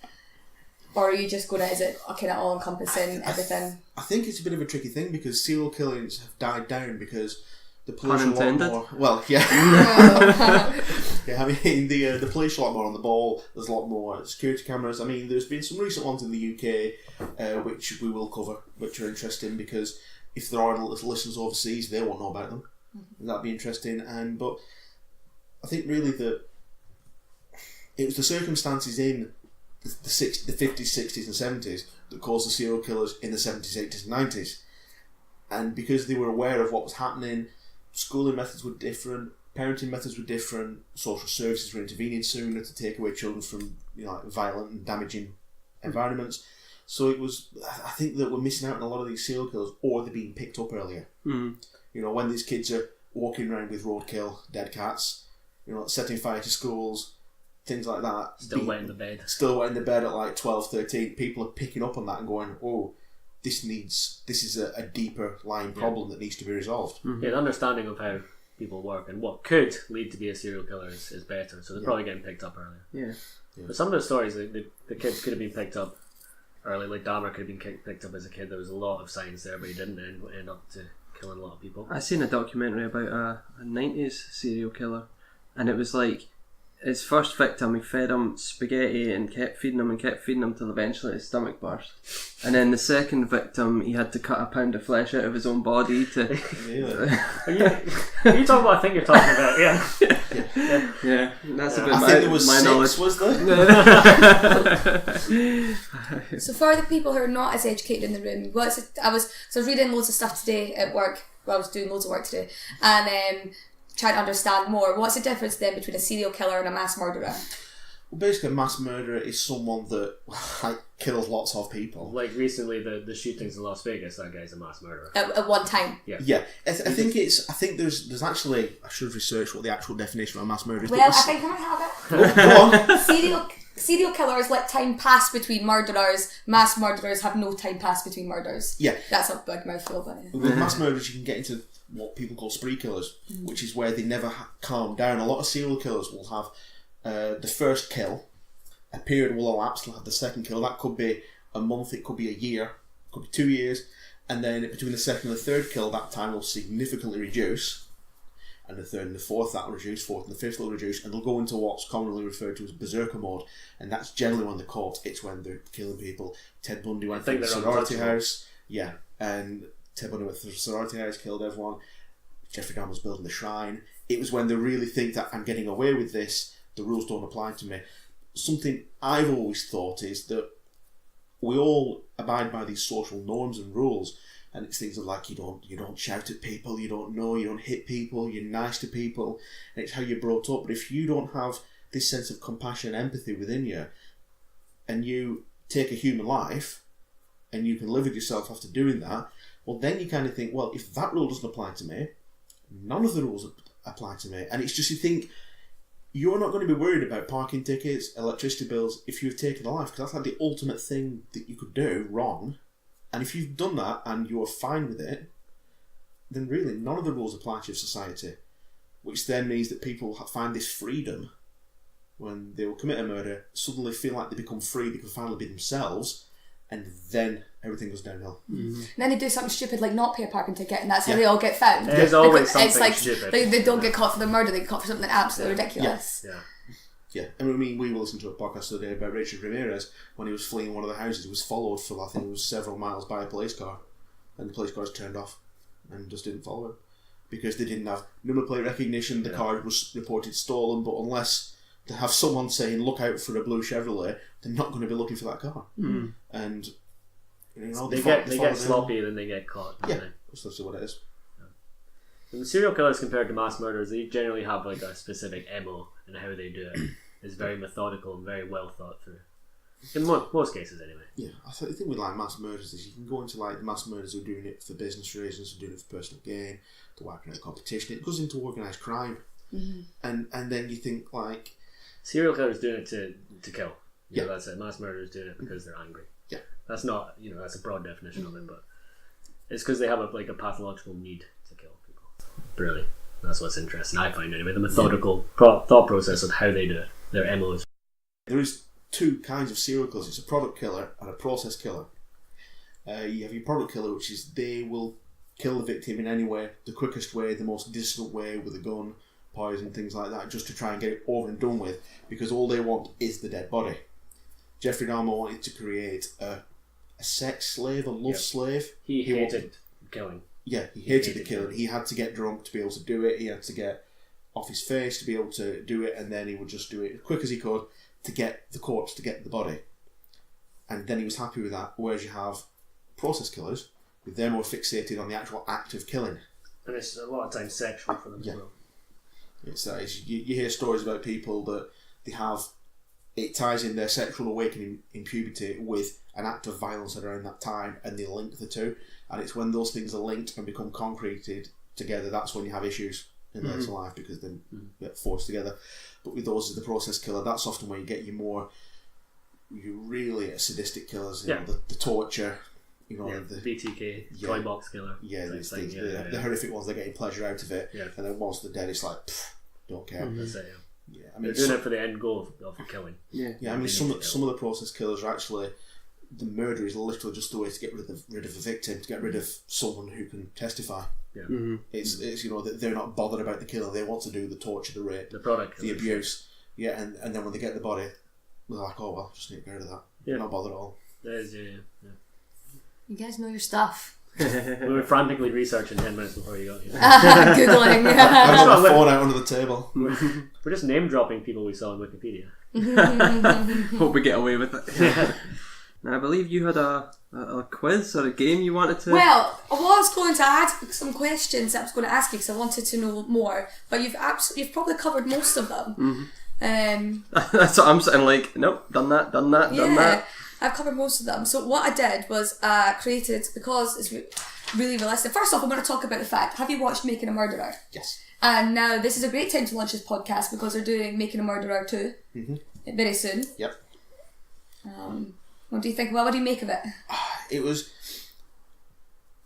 or are you just going to, is it kind of all encompassing everything? I think it's a bit of a tricky thing because serial killings have died down because the police are a lot Unintended. more. Well, yeah. Yeah, I mean the police are a lot more on the ball. There's a lot more security cameras. I mean, there's been some recent ones in the UK, which we will cover, which are interesting because if there are listeners overseas, they won't know about them. And that'd be interesting. But I think really that it was the circumstances in the 50s, 60s and 70s that caused the serial killers in the 70s, 80s and 90s. And because they were aware of what was happening, schooling methods were different, parenting methods were different, social services were intervening sooner to take away children from violent and damaging environments. So it was, I think that we're missing out on a lot of these serial killers, or they're being picked up earlier. When these kids are walking around with roadkill, dead cats, setting fire to schools, things like that. Still wet in the bed. Still wet in the bed at like 12, 13. People are picking up on that and going, oh, this is a deeper lying problem that needs to be resolved. Yeah, the understanding of how people work and what could lead to be a serial killer is better. So they're probably getting picked up earlier. Yeah. But some of the stories, the kids could have been picked up early. Like Dahmer could have been picked up as a kid. There was a lot of signs there, but he didn't end up to killing a lot of people. I seen a documentary about a 90s serial killer, and it was like his first victim, he fed him spaghetti and kept feeding him till eventually his stomach burst. And then the second victim, he had to cut a pound of flesh out of his own body to... Are you talking about? I think you're talking about, Yeah, that's a bit I think there was my 6, knowledge. was there? So for the people who are not as educated in the room, I was reading loads of stuff today at work. Well, I was doing loads of work today, and trying to understand more. What's the difference then between a serial killer and a mass murderer? Well, basically, a mass murderer is someone that kills lots of people. Like recently, the shootings in Las Vegas. That guy's a mass murderer. At one time. Yeah. I think there's actually, I should have researched what the actual definition of a mass murderer is. Well, I think I might have it. Go on. Serial killers let time pass between murderers. Mass murderers have no time pass between murders. Yeah. That's a big mouthful, but yeah. With mass murderers, you can get into what people call spree killers, which is where they never calm down. A lot of serial killers will have the first kill, a period will elapse, they'll have the second kill. That could be a month, it could be a year, it could be 2 years, and then between the second and the third kill, that time will significantly reduce, and the third and the fourth, that will reduce, fourth and the fifth will reduce, and they'll go into what's commonly referred to as berserker mode, and that's generally when they're caught. It's when they're killing people. Ted Bundy went to the sorority house, and Ted Bundy went to the sorority house, killed everyone. Jeffrey Dahmer was building the shrine. It was when they really think that I'm getting away with this, the rules don't apply to me. Something I've always thought is that we all abide by these social norms and rules, and it's things like you don't shout at people, you don't hit people, you're nice to people, and it's how you're brought up. But if you don't have this sense of compassion and empathy within you, and you take a human life, and you can live with yourself after doing that, well, then you kind of think, well, if that rule doesn't apply to me, none of the rules apply to me. And it's just, you think, you're not going to be worried about parking tickets, electricity bills, if you've taken a life, because that's like the ultimate thing that you could do wrong. And if you've done that and you're fine with it, then really none of the rules apply to your society, which then means that people find this freedom when they will commit a murder, suddenly feel like they become free, they can finally be themselves, and then everything goes downhill. Mm-hmm. And then they do something stupid like not pay a parking ticket, and that's how they all get found. There's always something stupid. They don't get caught for the murder, they get caught for something absolutely ridiculous. Yeah, I mean, we listened to a podcast today about Richard Ramirez when he was fleeing one of the houses. He was followed for, I think it was several miles by a police car, and the police car was turned off and just didn't follow him because they didn't have number plate recognition. The car was reported stolen, but unless they have someone saying look out for a blue Chevrolet, they're not going to be looking for that car. Mm. And they get sloppy and then they get caught. Yeah, that's what it is. And the serial killers compared to mass murderers, they generally have like a specific MO and how they do it. It's very methodical and very well thought through. In most cases, anyway. Yeah, I think with like mass murders is you can go into like mass murders who are doing it for business reasons, who are doing it for personal gain, they're working out competition. It goes into organised crime, and then you think like serial killers doing it to kill. Yeah, that's it. Mass murderers doing it because they're angry. Yeah, that's not that's a broad definition of it, but it's because they have a pathological need to kill people. Really, that's what's interesting. I find anyway the methodical thought process of how they do it. Their MOs. There is two kinds of serial killers. It's a product killer and a process killer. You have your product killer, which is they will kill the victim in any way, the quickest way, the most distant way, with a gun, poison, things like that, just to try and get it over and done with, because all they want is the dead body. Jeffrey Dahmer wanted to create a sex slave, a love slave. He hated killing. Yeah, he hated the killing. He had to get drunk to be able to do it. He had to get off his face to be able to do it, and then he would just do it as quick as he could to get the corpse, to get the body. And then he was happy with that, whereas you have process killers, with they're more fixated on the actual act of killing. And it's a lot of times sexual for them as well. You hear stories about people that they have, it ties in their sexual awakening in puberty with an act of violence around that time, and they link the two. And it's when those things are linked and become concreted together, that's when you have issues in later life, because then get forced together. But with those as the process killer, that's often where you get you really sadistic killers, the torture, the BTK, toy box killer. Yeah, the horrific ones, they're getting pleasure out of it, and then once they're dead, it's like, don't care. That's it, I mean, they're doing it for the end goal of killing. I mean, some of the process killers are actually the murder is literally just the way to get rid of a victim, to get rid of someone who can testify. Yeah. Mm-hmm. It's they're not bothered about the killing. They want to do the torture, the rape, The product. the abuse. Yeah, and then when they get the body, they're like, oh well, just need to get rid of that. Yeah. Not bothered at all. There's, yeah. You guys know your stuff. We were frantically researching 10 minutes before you got here. Googling. I got my phone out under the table. We're just name dropping people we saw on Wikipedia. Hope we get away with it. Now, I believe you had a quiz or a game you wanted to... Well, I was going to add some questions that I was going to ask you because I wanted to know more, but you've probably covered most of them. That's what I'm saying, like, nope, done that. I've covered most of them. So what I did was created, because it's really realistic. First off, I'm going to talk about the fact, have you watched Making a Murderer? Yes. And now this is a great time to launch this podcast because they're doing Making a Murderer 2 very soon. Yep. What do you think? Well, what do you make of it? It was...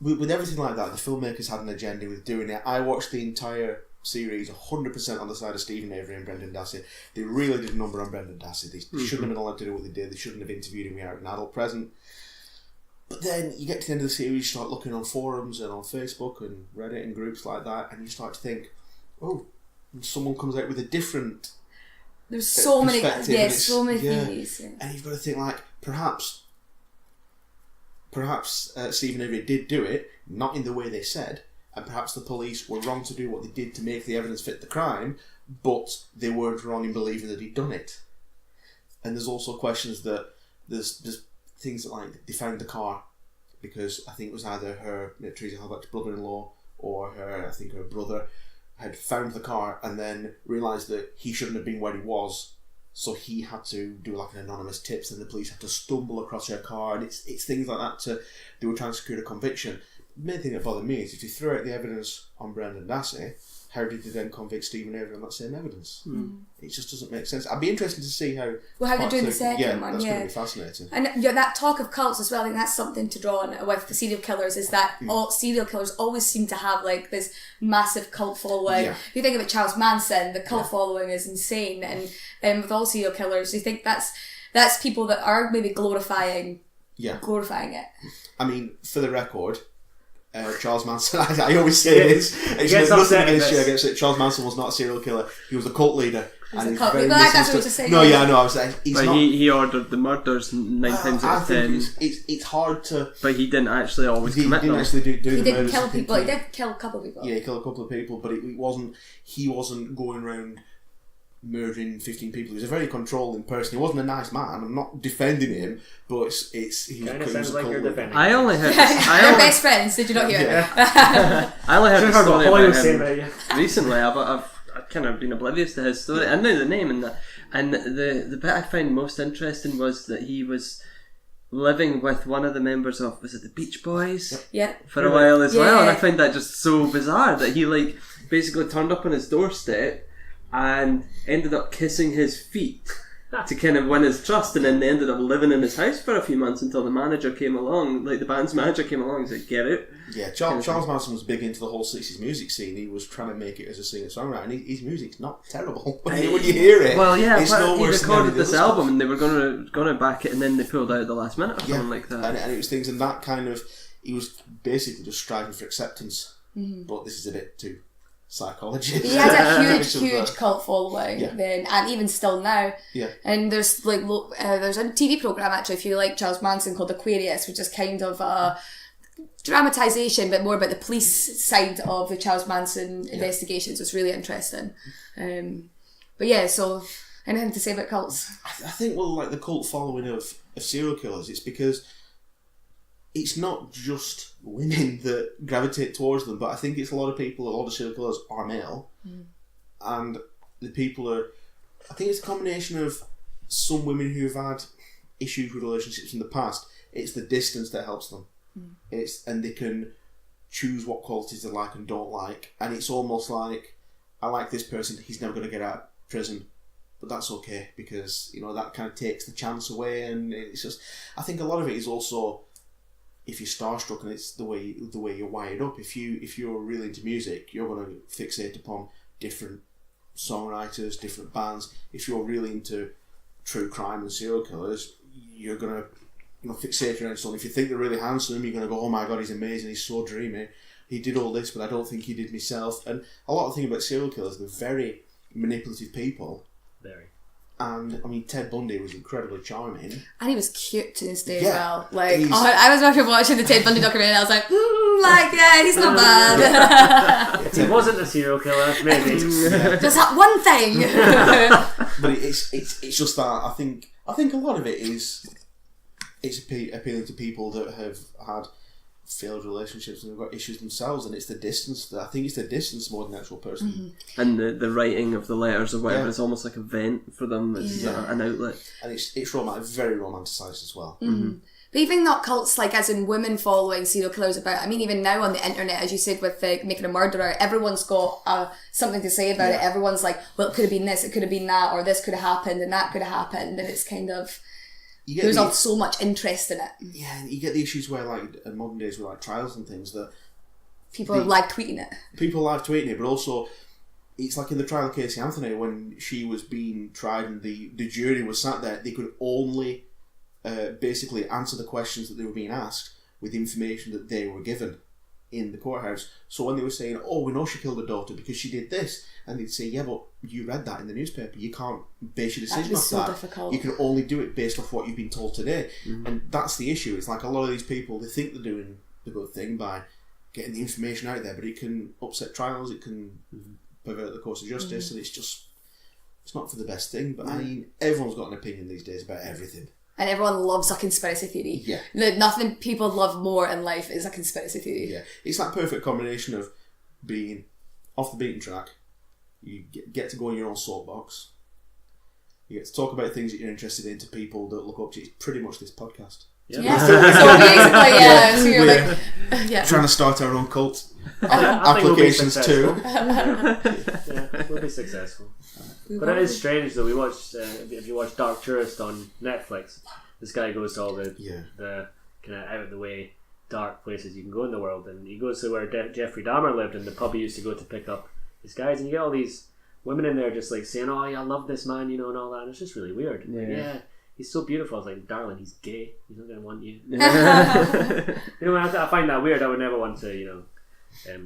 With everything like that, the filmmakers had an agenda with doing it. I watched the entire series 100% on the side of Stephen Avery and Brendan Dassey. They really did a number on Brendan Dassey. They shouldn't have been allowed to do what they did. They shouldn't have interviewed him without an adult present. But then you get to the end of the series, you start looking on forums and on Facebook and Reddit and groups like that, and you start to think, oh, someone comes out with a different There's so many, perspective, so many theories. Yeah. And you've got to think, like, perhaps Stephen Avery did do it, not in the way they said, and perhaps the police were wrong to do what they did to make the evidence fit the crime, but they weren't wrong in believing that he'd done it. And there's also questions that there's things that, like, they found the car because I think it was either her, Teresa Halbach's brother-in-law, or her brother had found the car and then realised that he shouldn't have been where he was, so he had to do like an anonymous tips, and the police had to stumble across her car, and it's things like that they were trying to secure a conviction. The main thing that bothered me is if you throw out the evidence on Brendan Dassey, how did they then convict Stephen Avery on that same evidence? It just doesn't make sense. I'd be interested to see how they're doing the second one. That's yeah, going to be fascinating. And that talk of cults as well, I think that's something to draw on with the serial killers, is that all serial killers always seem to have like this massive cult following. Yeah. If you think about Charles Manson, the cult following is insane, and with all serial killers, you think that's people that are maybe glorifying it. I mean, for the record, Charles Manson, I always say this, it's nothing against you, against it. Charles Manson was not a serial killer, he was a cult leader. And he's very that's what you're saying. No, yeah, I know, I was saying, he ordered the murders 9 times out of 10. It's hard to... But he didn't actually always commit them. He didn't actually do the He murders. didn't kill people, he did kill a couple of people. Yeah, he killed a couple of people, but he wasn't going around murdering 15 people. He was a very controlling person. He wasn't a nice man. I'm not defending him, but he kind of sounds like you're defending. I only heard. They're best friends. Did you not hear? I only heard the story Hollie was about saying him about you. recently. I've kind of been oblivious to his story. I know the name and that. And the bit I found most interesting was that he was living with one of the members of, was it the Beach Boys? Yeah. For a while as well, and I found that just so bizarre that he like basically turned up on his doorstep and ended up kissing his feet to kind of win his trust, and then they ended up living in his house for a few months until the manager came along, like the band's manager came along and said, get out. Yeah, Charles Manson was big into the whole 60s music scene. He was trying to make it as a singer-songwriter, and his music's not terrible when you hear it. Well, yeah, it's no he worse recorded than this album and they were going to back it, and then they pulled out at the last minute or something like that. And it was things, and that kind of, he was basically just striving for acceptance, but this is a bit too psychology. He has a huge cult following then, and even still now. Yeah. And there's like there's a TV program actually, if you like Charles Manson, called Aquarius, which is kind of a dramatisation, but more about the police side of the Charles Manson investigations. It's really interesting. But yeah, so anything to say about cults? I think, well, like the cult following of serial killers, it's because it's not just women that gravitate towards them, but I think it's a lot of serial killers are male, and the people are, I think it's a combination of some women who've had issues with relationships in the past. It's the distance that helps them. And they can choose what qualities they like and don't like, and it's almost like, I like this person, he's never going to get out of prison, but that's okay, because that kind of takes the chance away. And it's just, I think a lot of it is also, if you're starstruck, and it's the way you're wired up. If you're really into music, you're going to fixate upon different songwriters, different bands. If you're really into true crime and serial killers, you're going to fixated around someone. If you think they're really handsome, you're going to go, oh my god, he's amazing, he's so dreamy. He did all this, but I don't think he did myself. And a lot of things about serial killers, they're very manipulative people. Very. And, I mean, Ted Bundy was incredibly charming. And he was cute to this day as Yeah, well. Like, he's- I was watching the Ted Bundy documentary and I was like, yeah, he's not bad. He wasn't a serial killer, maybe. Just that one thing. But it's just that I think a lot of it is appealing to people that have had failed relationships and have got issues themselves, and it's the distance. I think it's the distance more than the actual person. And the writing of the letters or whatever Yeah. is almost like a vent for them. It's an outlet. And it's very romanticised as well. But even not cults, like as in women following serial killers about, I mean, even now on the internet, as you said, with Making a Murderer, everyone's got something to say about it. Everyone's like, well, it could have been this, it could have been that, or this could have happened, and that could have happened, and it's kind of, there's so much interest in it. Yeah, and you get the issues where, like, in modern days with, like, trials and things, that People are live tweeting it. people live tweeting it, but also, it's like in the trial of Casey Anthony, when she was being tried and the jury was sat there, they could only basically answer the questions that they were being asked with information that they were given in the courthouse. So when they were saying, oh, we know she killed her daughter because she did this, and they'd say, yeah, but you read that in the newspaper, you can't base your decision off so that. difficult. You can only do it based off what you've been told today. And that's the issue. It's like a lot of these people, they think they're doing the good thing by getting the information out there, but it can upset trials, it can pervert the course of justice, and it's not for the best thing. But I mean, everyone's got an opinion these days about everything. And everyone loves a conspiracy theory. Yeah. Nothing people love more in life is a conspiracy theory. Yeah, it's that perfect combination of being off the beaten track, you get to go in your own soapbox, you get to talk about things that you're interested in to people that look up to you. It's pretty much this podcast. Yeah. So basically, so you're like, yeah. Trying to start our own cult I think we'll be applications too. Yeah, we'll be successful. But it is strange though. We watched, if you watch Dark Tourist on Netflix, this guy goes to all the kind of out of the way dark places you can go in the world, and he goes to where Jeffrey Dahmer lived and the pub he used to go to pick up his guys, and you get all these women in there just like saying, oh yeah, I love this man, and all that, and it's just really weird. Yeah, he's so beautiful. I was like, darling, he's gay, he's not going to want you. I find that weird. I would never want to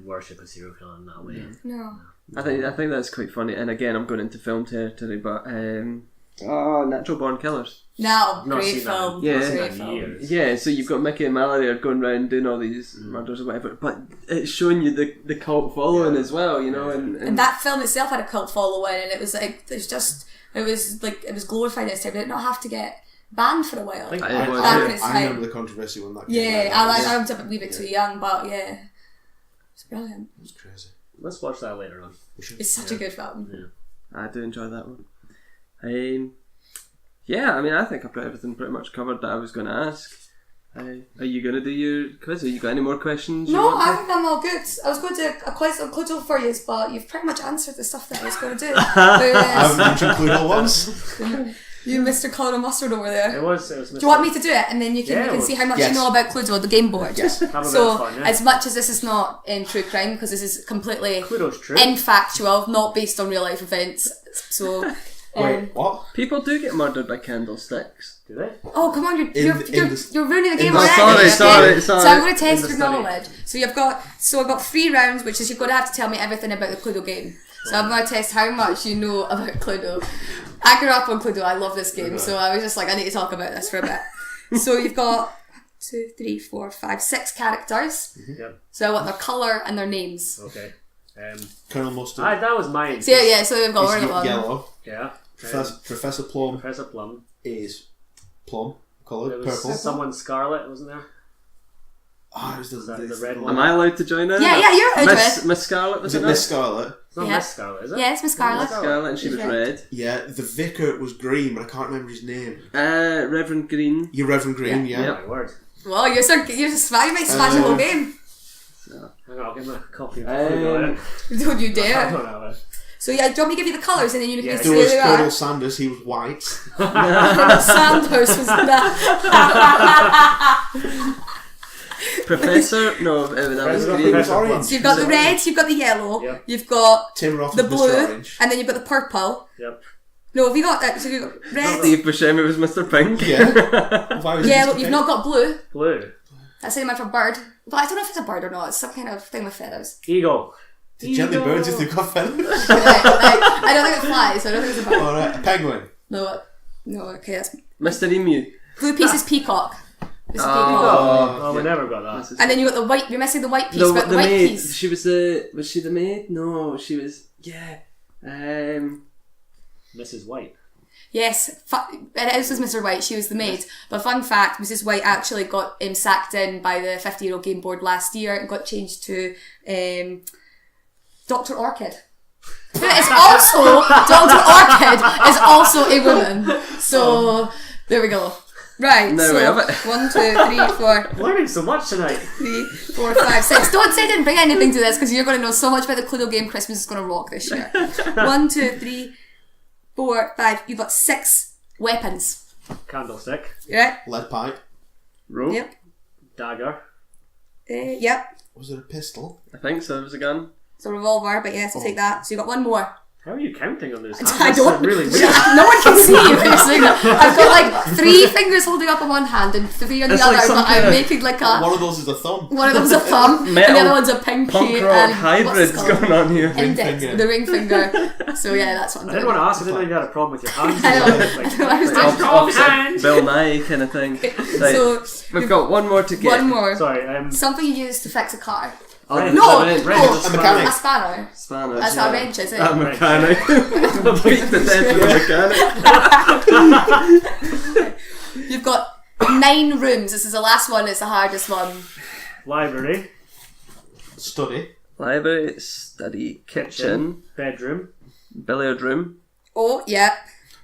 worship a serial killer in that way. No. I think that's quite funny. And again, I'm going into film territory, but Natural Born Killers. No, Not great seen that film. Yeah. Great in film. years. Yeah, so you've got Mickey and Mallory are going around doing all these murders or whatever, but it's showing you the cult following as well, And that film itself had a cult following, and it was like it was glorified at its time. It did not have to get banned for a while. I remember the controversy when that came out. I was a wee bit too young, but yeah, it's brilliant. It was crazy. Let's watch that later on. It's such a good film. Yeah. I do enjoy that one. I mean, I think I've got everything pretty much covered that I was going to ask. Are you going to do your quiz? Have you got any more questions? No, I think I'm all good. I was going to a quiz on Cluedo for you, but you've pretty much answered the stuff that I was going to do. I haven't mentioned Cluedo once. You Mr. Colour and Mustard over there. It was Do you want me to do it? And then you can see how much you know about Cluedo, the game board. Yes. Have a bit So, of fun, yeah. as much as this is not true crime, because this is completely Cluedo's true. infactual, not based on real life events. So, Wait, what? People do get murdered by candlesticks. Do they? oh come on, you're ruining the game Oh, already. sorry. So I'm going to test In the your study. knowledge. So I've got 3 rounds, which is you're going to have to tell me everything about the Cluedo game. So I'm going to test how much you know about Cluedo. I grew up on Cluedo. I love this game, so I was just like, I need to talk about this for a bit. So you've got 2, 3, 4, 5, 6 characters. Yep. So I want their colour and their names. Okay. Colonel Mustard. That was mine. So so we've got is one of them. yellow. Yeah. Professor Plum Professor Plum. is plum There coloured, was purple. someone Scarlet, wasn't there? It was the red one? Am I allowed to join in? Yeah, you're allowed to it. Miss Scarlet, was Was it it not? Miss Scarlet? It's not Yeah. Miss Scarlet, is it? Yeah, it's Miss Scarlet. Scarlet, and she was She's red. Yeah, the vicar was green, but I can't remember his name. Reverend Green. You Reverend Green, yeah. Oh, my word. Well, you're just you might smash the whole game. Hang on, I'll give him a copy of Cluedo. Don't you I dare. don't know it. So yeah, do you want me to give you the colours and then you can Yes. see There who was they Colonel are? Sanders, he was white. Sanders was that. Professor? No, that was Professor green. Professor Orange. So you've got the red, you've got the yellow, Yep. you've got Tim Roth the was Mr. blue, Orange. and then you've got the purple. Yep. No, have you got that? So you got red. Steve Buscemi was Mr. Pink. Yeah. Why was it Yellow. Mr. You've Pink? not got blue. Blue. That's the name of a bird. But I don't know if it's a bird or not. It's some kind of thing with feathers. Eagle. Did jelly birds if they've got feathers? I don't think it flies, so I don't think it's a bird. Alright, a penguin. No, okay, that's... Mr. Emu. Blue piece is peacock. It's a peacock. Oh, we never got that. And then you got the white, you're missing the white piece, but the white maid. piece. Was she the maid? No, she was, yeah. Mrs. White. Yes, it was Mr. White, she was the maid. But fun fact, Mrs. White actually got sacked in by the 50-year-old game board last year and got changed to Dr. Orchid. But it's also, Dr. Orchid is also a woman. So, there we go. Right, There so we have it. 1, 2, 3, 4, Learning so much tonight. 3, 4, 5, 6. Don't say I didn't bring anything to this because you're going to know so much about the Cluedo game. Christmas is going to rock this year. 1, 2, 3, 4, 5. You've got 6 weapons. Candlestick. Right? Lead pipe. Rope. Yep. Dagger. Yep. Was it a pistol? I think so, it was a gun. It's a revolver, but yes, I'll take that. So you got one more. How are you counting on this? I don't. Really weird. No one can see you when you're saying that. I've got like 3 fingers holding up on one hand and 3 on the It's other, like some but I'm kind of- making like a. One of those is a thumb. One of them's a thumb, and the Metal other one's a pinky. Punk rock and hybrids what's it called? going on here. Index, finger. the ring finger. So yeah, that's what I'm I doing. didn't want to ask. I didn't know you had a problem with your hands. I know. Like, I was like, doing- opposite Bill Nye kind of thing. Right. So We've got one more to get. one more. Sorry. Something you use to fix a car. Oh, Wrench. No, wrench. oh, A mechanic. a spanner. Spanners. That's not a wrench, is it? A mechanic. Beat the death of a mechanic. You've got 9 rooms. This is the last one. It's the hardest one. library. Study. Library, study, kitchen, Bedroom. billiard room. Oh, yeah.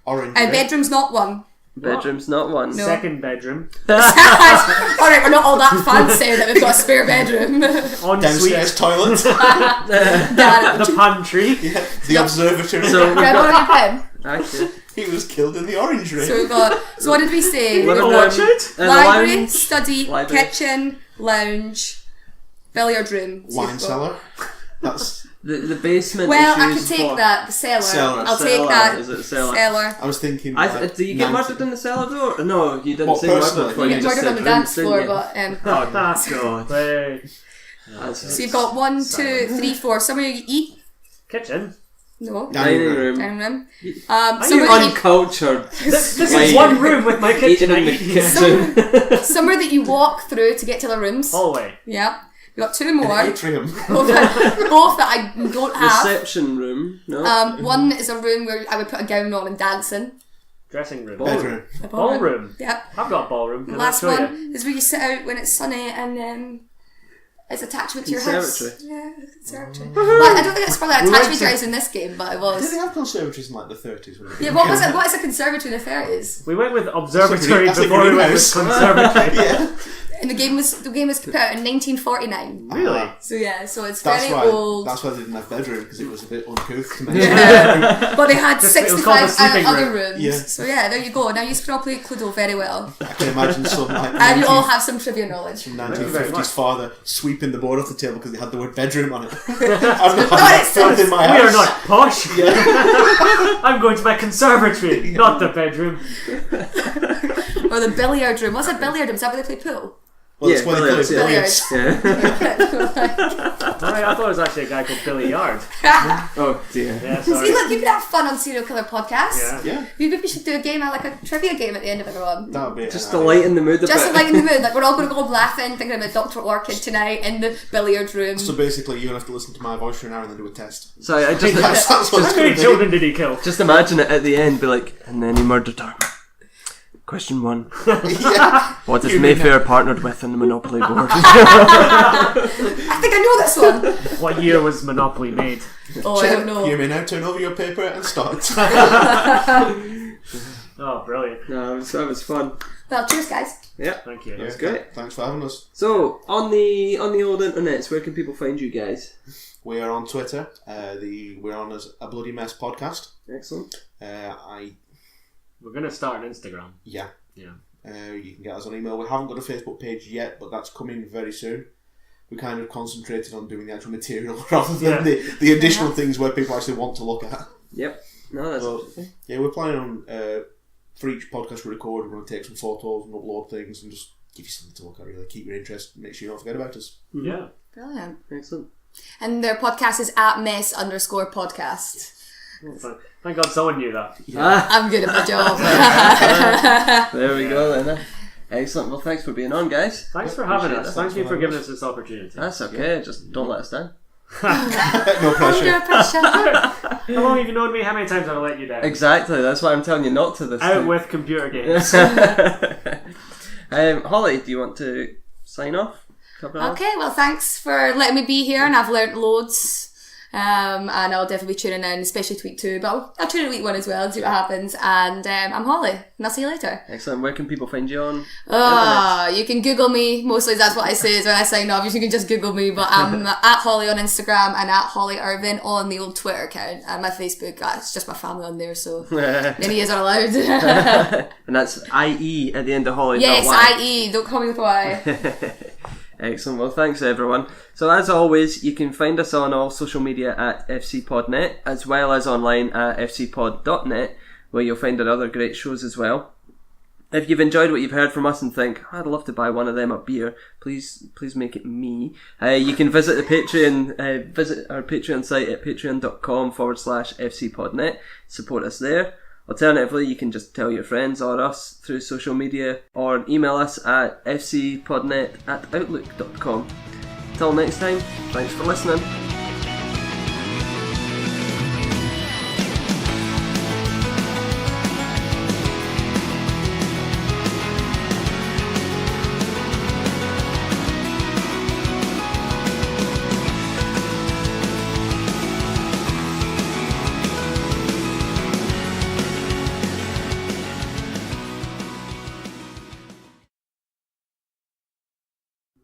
Orange. And bedroom's not one. Bedroom's not one. No. Second bedroom. Alright, we're not all that fancy that we've got a spare bedroom. Downstairs Ensuite. toilet. The pantry. Yeah. The observatory. So we've Grab on got, your pen. actually, He was killed in the orange ring. So we've got, so what did we say? living We've room, got the library, lounge, study, library. kitchen, lounge, billiard room. So Wine you've got- cellar. That's. the basement. Well, is I could used take for that, the cellar. Cellar. I'll take Cellar, that. is it cellar? Cellar. I was thinking. Do you get 90 murdered in the cellar though? No, you didn't What, say murdered personally? before. You You get just murdered on said the dance rooms, floor, didn't you? but Oh, that's God. Wait. so you've got 1, 2, 3, 4. Somewhere you eat. Kitchen. No. Dining room. Dining room. You Somewhere that you uncultured. This Like, is one room with my kitchen. Eating I in the eat kitchen. somewhere that you walk through to get to the rooms. Hallway. Yeah. You got 2 An more. atrium. both that I don't have. Reception room. No. One is a room where I would put a gown on and dancing. Dressing room. Bedroom. A Ballroom. Yep. I've got a ballroom. Can Last I show one you? is where you sit out when it's sunny and it's attachment to your house. Conservatory. Yeah, conservatory. Well, I don't think it's probably an attachment to your house in this game, but it Did was. they have conservatories in like the 30s? When Yeah, what was it? What is a conservatory in the 30s? We went with observatory That's a before we went with greenhouse. conservatory. Yeah. And the game was put out in 1949. Really? So yeah, so it's That's very why. old. That's why they didn't have bedroom because it was a bit uncouth to me. But they had It was called the 65 sleeping other room. rooms. Yeah. So yeah, there you go. Now you can all play Cluedo very well. I can imagine some like And you all have some trivia knowledge. you very 1950s much. father sweeping the board off the table because they had the word bedroom on it. I've not No, had it's that in my We house. are not posh. I'm going to my conservatory, not the bedroom. Or the billiard room. What's a billiard room? Is that where they play pool? Well, it's Yeah, where they play billiards, billiards. I thought it was actually a guy called Billy Yard. Oh dear. Yeah, See, sorry. look, you could have fun on Serial Killer Podcast. Yeah. Yeah, Maybe we should do a game, like a trivia game at the end of everyone. that would be Just an to lighten the mood a Just bit. to lighten the mood. Like, we're all going to go laughing, thinking about Dr. Orchid tonight in the billiard room. So basically, you're gonna have to listen to my voice for an hour and then do a test. So I just That's what How it's many gonna be. children did he kill? just imagine it at the end, be like, and then he murdered her. Question 1. Yeah. What is Mayfair partnered with in the Monopoly board? I think I know this one. What year was Monopoly made? Oh, I don't know. You may now turn over your paper and start. Oh, brilliant. No, that was fun. Well, cheers, guys. Yeah, Thank you. that's great. Thanks for having us. So on the old internets, where can people find you guys? We are on Twitter. We're on as a Bloody Mess podcast. Excellent. We're going to start an Instagram. Yeah. Yeah. You can get us on email. We haven't got a Facebook page yet, but that's coming very soon. We kind of concentrated on doing the actual material rather than the additional things where people actually want to look at. Yep. No, that's Well, interesting. yeah, we're planning on for each podcast we record, we're going to take some photos and upload things and just give you something to look at. Really keep your interest. Make sure you don't forget about us. Yeah. Brilliant. Excellent. And their podcast is at mess_podcast. Thank God someone knew that. I'm good at my job. There we go then. Excellent. Well, thanks for being on, guys. Thanks for having Appreciate us. that. Thank you for giving us this opportunity. That's okay. Just don't let us down. No pressure. Under pressure. How long have you known me? How many times have I let you down? Exactly. That's why I'm telling you not to this Out time. with computer games. Holly, do you want to sign off? Okay, well, thanks for letting me be here, and I've learnt loads. And I'll definitely be tuning in, especially to week 2, but I'll tune in week 1 as well and see what happens. And I'm Holly, and I'll see you later. Excellent. Where can people find you on? You can Google me. Mostly that's what I say when I sign off. You can just Google me, but I'm at Holly on Instagram and at Holly Irvin on the old Twitter account. And my Facebook, it's just my family on there, so many years are allowed. And that's IE at the end of Holly. Yes, not Y. IE. Don't call me with Y. Excellent. Well, thanks everyone. So as always, you can find us on all social media at FCPodNet, as well as online at FCPod.net, where you'll find our other great shows as well. If you've enjoyed what you've heard from us and think, I'd love to buy one of them a beer, please make it me. You can visit the Patreon, visit our Patreon site at patreon.com/FCPodNet. Support us there. Alternatively, you can just tell your friends or us through social media or email us at fcpodnet@outlook.com. Till next time, thanks for listening.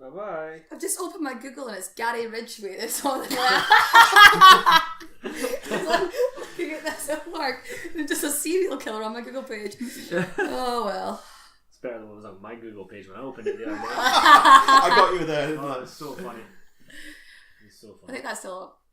Bye-bye. I've just opened my Google and it's Gary Ridgway that's on there. Looking at this at work. There's just a serial killer on my Google page. Oh well. It's better than what was on my Google page when I opened it the other day. I got you there. Didn't Oh, I? that was so funny. It's so funny. I think that's still up.